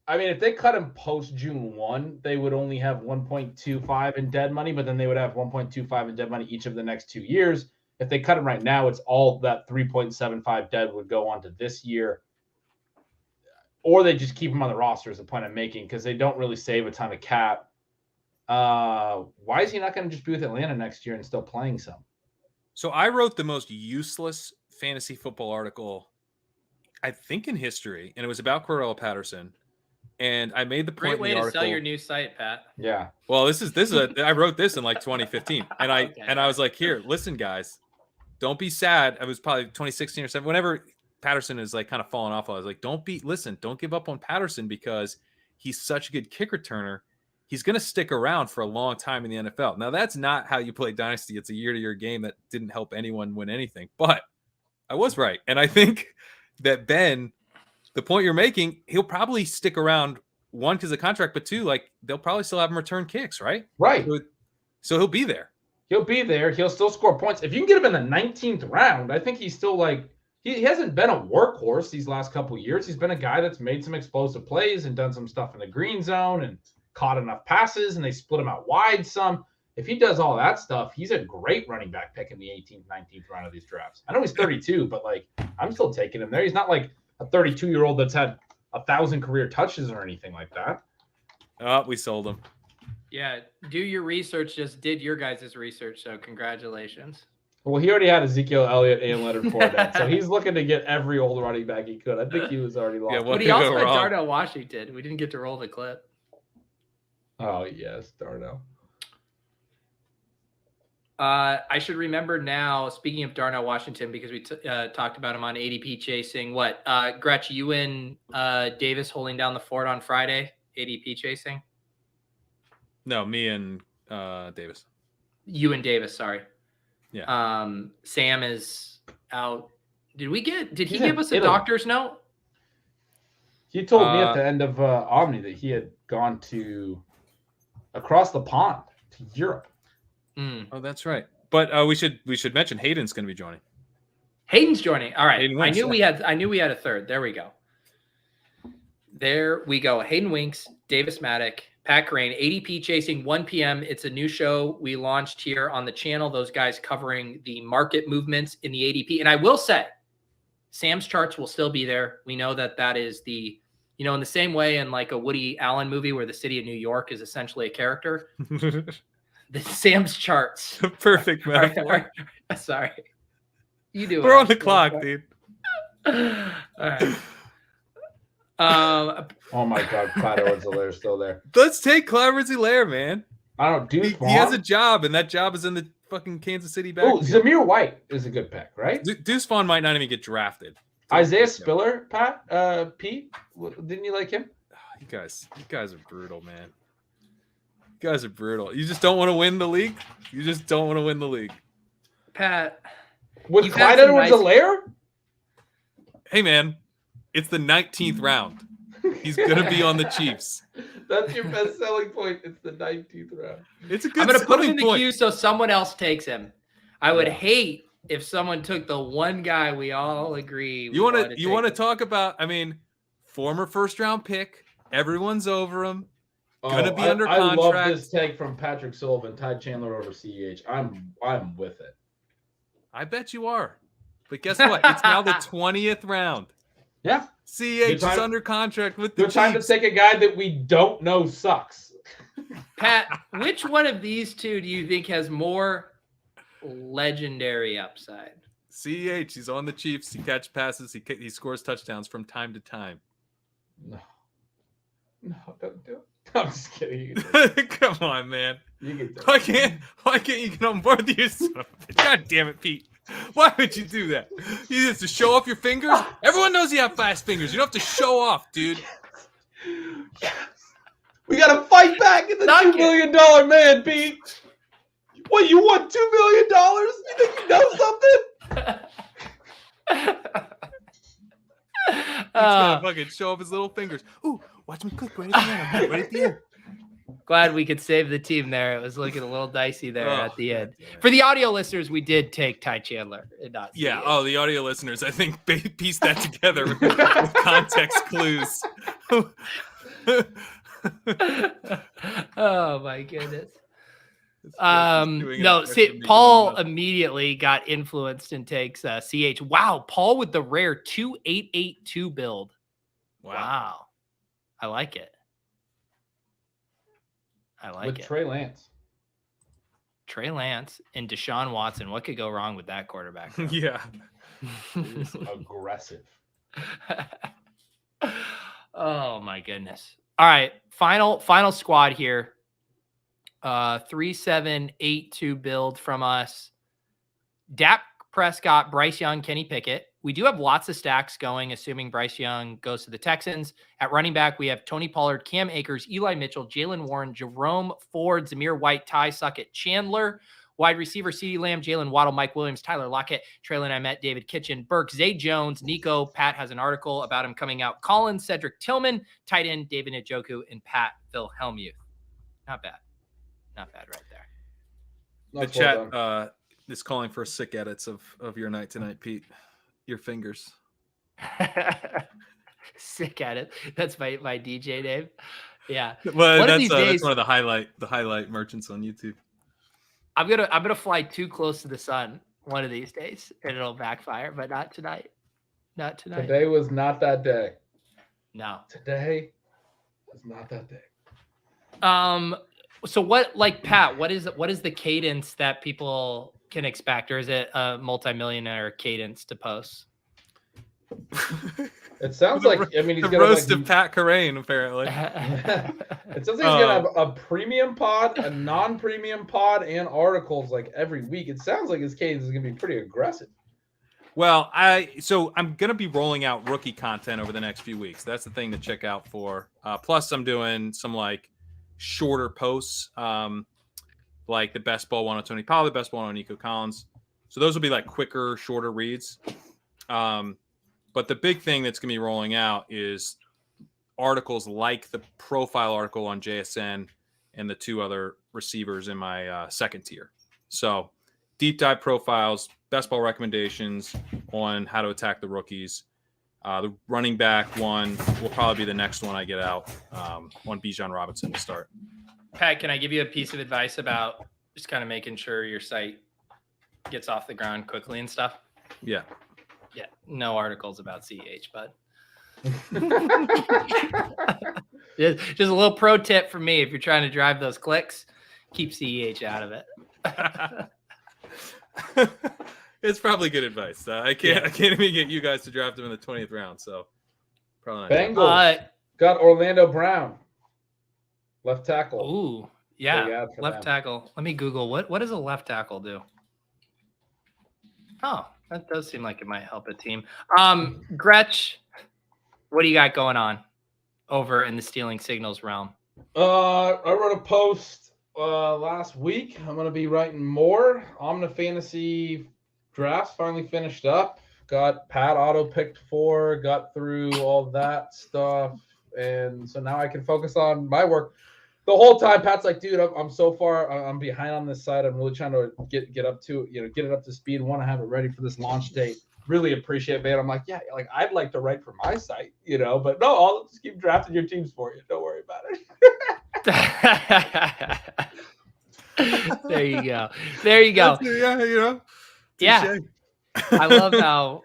I mean, if they cut him post June 1, they would only have 1.25 in dead money, but then they would have 1.25 in dead money each of the next 2 years. If they cut him right now, it's all that 3.75 dead would go on to this year. Or they just keep him on the roster is the point I'm making because they don't really save a ton of cap. Why is he not going to just be with Atlanta next year and still playing some? So I wrote the most useless fantasy football article, I think, in history, and it was about Cordell Patterson. And I made the point Great in way the to article. sell your new site, Pat. Yeah. Well, this is I wrote this in like 2015, and I Okay. and I was like, here, listen, guys, don't be sad. It was probably 2016 or 7. Whenever Patterson is like kind of falling off, I was like, don't give up on Patterson because he's such a good kick returner. He's going to stick around for a long time in the NFL. Now, that's not how you play Dynasty. It's a year-to-year game that didn't help anyone win anything. But I was right. And I think that Ben, the point you're making, he'll probably stick around, 1, because of contract, but 2, like they'll probably still have him return kicks, right? Right. So he'll be there. He'll be there. He'll still score points. If you can get him in the 19th round, I think he's still like he hasn't been a workhorse these last couple of years. He's been a guy that's made some explosive plays and done some stuff in the green zone and caught enough passes, and they split him out wide some. If he does all that stuff, he's a great running back pick in the 18th, 19th round of these drafts. I know he's 32, but like I'm still taking him there. He's not like a 32-year-old that's had 1,000 career touches or anything like that. Oh, we sold him. Yeah, do your research. Just did your guys' research, so congratulations. Well, he already had Ezekiel Elliott and Leonard Fournette, so he's looking to get every old running back he could. I think he was already lost. Yeah, But what he could go also had wrong? Darnell Washington. We didn't get to roll the clip. Oh yes, Darnell. I should remember now, speaking of Darnell Washington, because we talked about him on ADP chasing. What, Gretch, you and Davis holding down the fort on Friday, ADP chasing? No, me and Davis. You and Davis, sorry. Yeah. Sam is out. Did he He's give in us a Italy. doctor's note? He told me at the end of Omni that he had gone across the pond to Europe. Oh, that's right. But we should mention Hayden's going to be joining. Hayden's joining. All right. Hayden I Winks, knew we had a third. There we go. There we go. Hayden Winks, Davis Maddock, Pat Crane, ADP chasing 1 p.m. It's a new show we launched here on the channel. Those guys covering the market movements in the ADP. And I will say, Sam's charts will still be there. We know that is the, in the same way in like a Woody Allen movie where the city of New York is essentially a character. The Sam's charts. Perfect metaphor. Sorry. You do it. We're on the clock, dude. All right. Oh my God, Clyde Edwards-Helaire is still there. Let's take Clyde Edwards-Helaire, man. I don't do. He has a job, and that job is in the fucking Kansas City back. Oh, Zamir White is a good pick, right? Deuce Vaughn might not even get drafted. Isaiah Spiller, Pete, didn't you like him? You guys are brutal, man. You guys are brutal. You just don't want to win the league. You just don't want to win the league. Pat, with Clyde Edwards-Helaire? Hey, man, it's the 19th round. He's gonna be on the Chiefs. That's your best selling point. It's the 19th round. It's a good. I'm gonna put him in the point. queue so someone else takes him. I would hate if someone took the one guy we all agree. You want to talk about? I mean, former first round pick. Everyone's over him. Gonna be under contract. I love this take from Patrick Sullivan. Ty Chandler over CEH. I'm with it. I bet you are. But guess what? It's now the 20th round. Yeah. CEH is under contract with the Chiefs. Time to take a guy that we don't know sucks. Pat, which one of these two do you think has more legendary upside? CEH, he's on the Chiefs. He catches passes. He scores touchdowns from time to time. No, don't do it. I'm just kidding. Come on, man. Why can't you get on board with yourself? God damn it, Pete. Why would you do that? You just to show off your fingers? Everyone knows you have fast fingers. You don't have to show off, dude. Yes. We got to fight back in the $2 million man, Pete. What, you want $2 million? You think you know something? He's gonna fucking show off his little fingers. Ooh, watch me click right at the end. I'm right at the end. Glad we could save the team there. It was looking a little dicey there at the end. For the audio listeners, we did take Ty Chandler. And not yeah. Oh, the audio listeners, I think pieced that together with context clues. Oh my goodness. No, see, Paul immediately got influenced and takes CH. Wow, Paul with the rare 2882 build. Wow. I like it. With Trey Lance. Trey Lance and Deshaun Watson. What could go wrong with that quarterback? Yeah. Aggressive. Oh my goodness. All right. Final squad here. 3782 build from us. Dak Prescott, Bryce Young, Kenny Pickett. We do have lots of stacks going, assuming Bryce Young goes to the Texans. At running back, we have Tony Pollard, Cam Akers, Eli Mitchell, Jalen Warren, Jerome Ford, Zamir White, Ty Suckett, Chandler. Wide receiver, CeeDee Lamb, Jalen Waddle, Mike Williams, Tyler Lockett, Traylon Ahmet, David Kitchen, Burke, Zay Jones, Nico. Pat has an article about him coming out. Collins, Cedric Tillman, tight end, David Njoku, and Pat Wilhelmuth. Not bad. Not bad right there. The chat is calling for sick edits of your night tonight, Pete. Your fingers. Sick at it. That's my DJ name. Yeah. Well, that's one of the highlight merchants on YouTube. I'm gonna fly too close to the sun one of these days, and it'll backfire. But not tonight. Not tonight. Today was not that day. No. Today was not that day. So what, like Pat, what is the cadence that people can expect, or is it a multi-millionaire cadence to post? It sounds The like, I mean, he's the gonna roast like, of Pat Carrain, apparently. it sounds like he's gonna have a premium pod, a non-premium pod, and articles like every week. It sounds like his cadence is gonna be pretty aggressive. Well, so I'm gonna be rolling out rookie content over the next few weeks. That's the thing to check out for. Plus, I'm doing some like shorter posts, like the best ball one on Tony Pollard, the best ball on Nico Collins. So those will be like quicker, shorter reads. But the big thing that's gonna be rolling out is articles like the profile article on JSN and the two other receivers in my second tier. So deep dive profiles, best ball recommendations on how to attack the rookies. The running back one will probably be the next one I get out on Bijan Robinson to start. Pat, can I give you a piece of advice about just kind of making sure your site gets off the ground quickly and stuff? Yeah. Yeah, no articles about CH, bud. Just a little pro tip from me. If you're trying to drive those clicks, keep CEH out of it. It's probably good advice. I can't even get you guys to draft him in the 20th round, so probably not. Bengals got Orlando Brown, left tackle. Ooh, yeah, left tackle. Let me Google what does a left tackle do? Oh, that does seem like it might help a team. Gretch, what do you got going on over in the Stealing Signals realm? I wrote a post last week. I'm gonna be writing more. Omni Fantasy drafts finally finished up. Got Pat auto picked for. Got through all that stuff, and so now I can focus on my work. The whole time, Pat's like, dude, I'm so far, I'm behind on this side. I'm really trying to get up to, get it up to speed. Want to have it ready for this launch date. Really appreciate it, man. I'm like, yeah, like I'd like to write for my site, but no, I'll just keep drafting your teams for you. Don't worry about it. There you go. There you go. Yeah, I love how,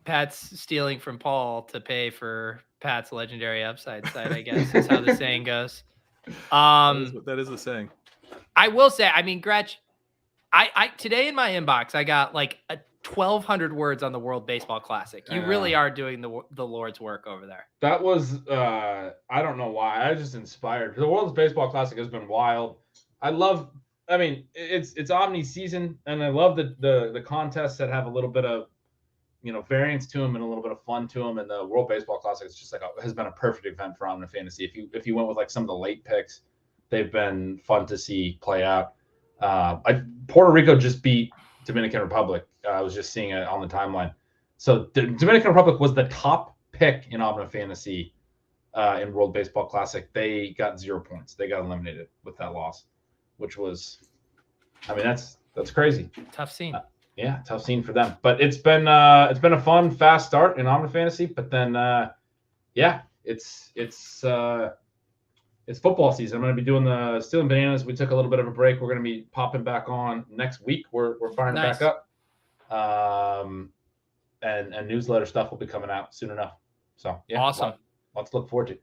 Pat's stealing from Paul to pay for Pat's legendary upside site, I guess is how the saying goes. That is the saying. I will say, I mean, Gretch, I today in my inbox, I got like 1,200 words on the World Baseball Classic. You really are doing the Lord's work over there. That was, I don't know why. I was just inspired. The World Baseball Classic has been wild. It's Omni season, and I love the contests that have a little bit of, variance to them and a little bit of fun to them. And the World Baseball Classic is just has been a perfect event for Omni Fantasy. If you went with like some of the late picks, they've been fun to see play out. Puerto Rico just beat Dominican Republic. I was just seeing it on the timeline. So the Dominican Republic was the top pick in Omni Fantasy in World Baseball Classic. They got 0 points. They got eliminated with that loss, which was, that's crazy. Tough scene. Tough scene for them. But it's been a fun, fast start in Omni Fantasy. But then, it's football season. I'm going to be doing the Stealing Bananas. We took a little bit of a break. We're going to be popping back on next week. We're firing it back up. And newsletter stuff will be coming out soon enough. So awesome. Let's look forward to.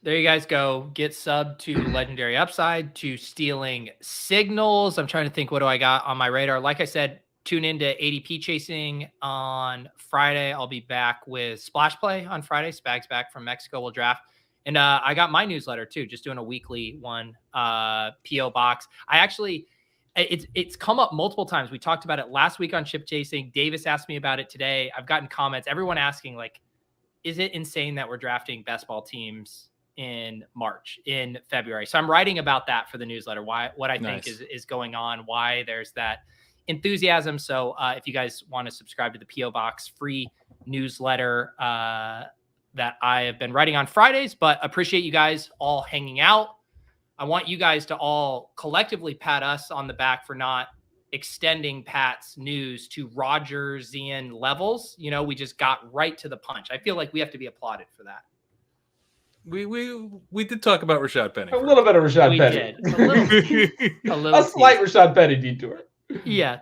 There you guys go. Get subbed to Legendary Upside, to Stealing Signals. I'm trying to think, what do I got on my radar? Like I said, tune into ADP Chasing on Friday. I'll be back with Splash Play on Friday. Spag's back from Mexico. We'll draft. And I got my newsletter too, just doing a weekly one, PO box. It's come up multiple times. We talked about it last week on Ship Chasing. Davis asked me about it today. I've gotten comments, everyone asking, like, is it insane that we're drafting best ball teams in March, in February? So I'm writing about that for the newsletter, what I think is going on, why there's that enthusiasm. So if you guys want to subscribe to the PO Box free newsletter that I have been writing on Fridays, but appreciate you guys all hanging out. I want you guys to all collectively pat us on the back for not extending Pat's news to Rodgersian levels. We just got right to the punch. I feel like we have to be applauded for that. We did talk about Rashad Penny. A little bit of Rashad Penny. Did. A little a slight Rashad Penny detour. Yeah.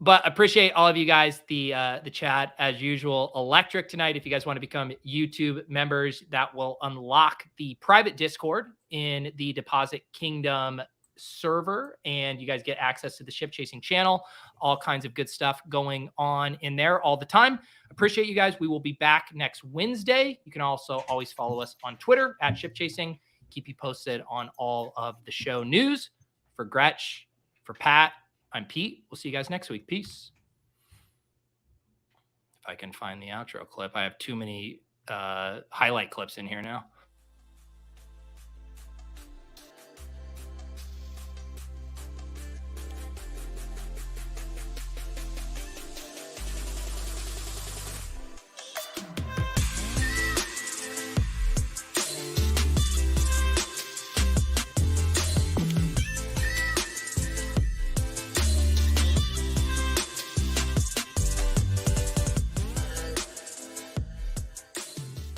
But appreciate all of you guys, the chat as usual. Electric tonight. If you guys want to become YouTube members, that will unlock the private Discord in the Deposit Kingdom server, and you guys get access to the Ship Chasing channel. All kinds of good stuff going on in there all the time. Appreciate you guys. We will be back next Wednesday. You can also always follow us on Twitter at Ship Chasing. Keep you posted on all of the show news. For Gretch, for Pat, I'm Pete. We'll see you guys next week. Peace. If I can find the outro clip. I have too many highlight clips in here now.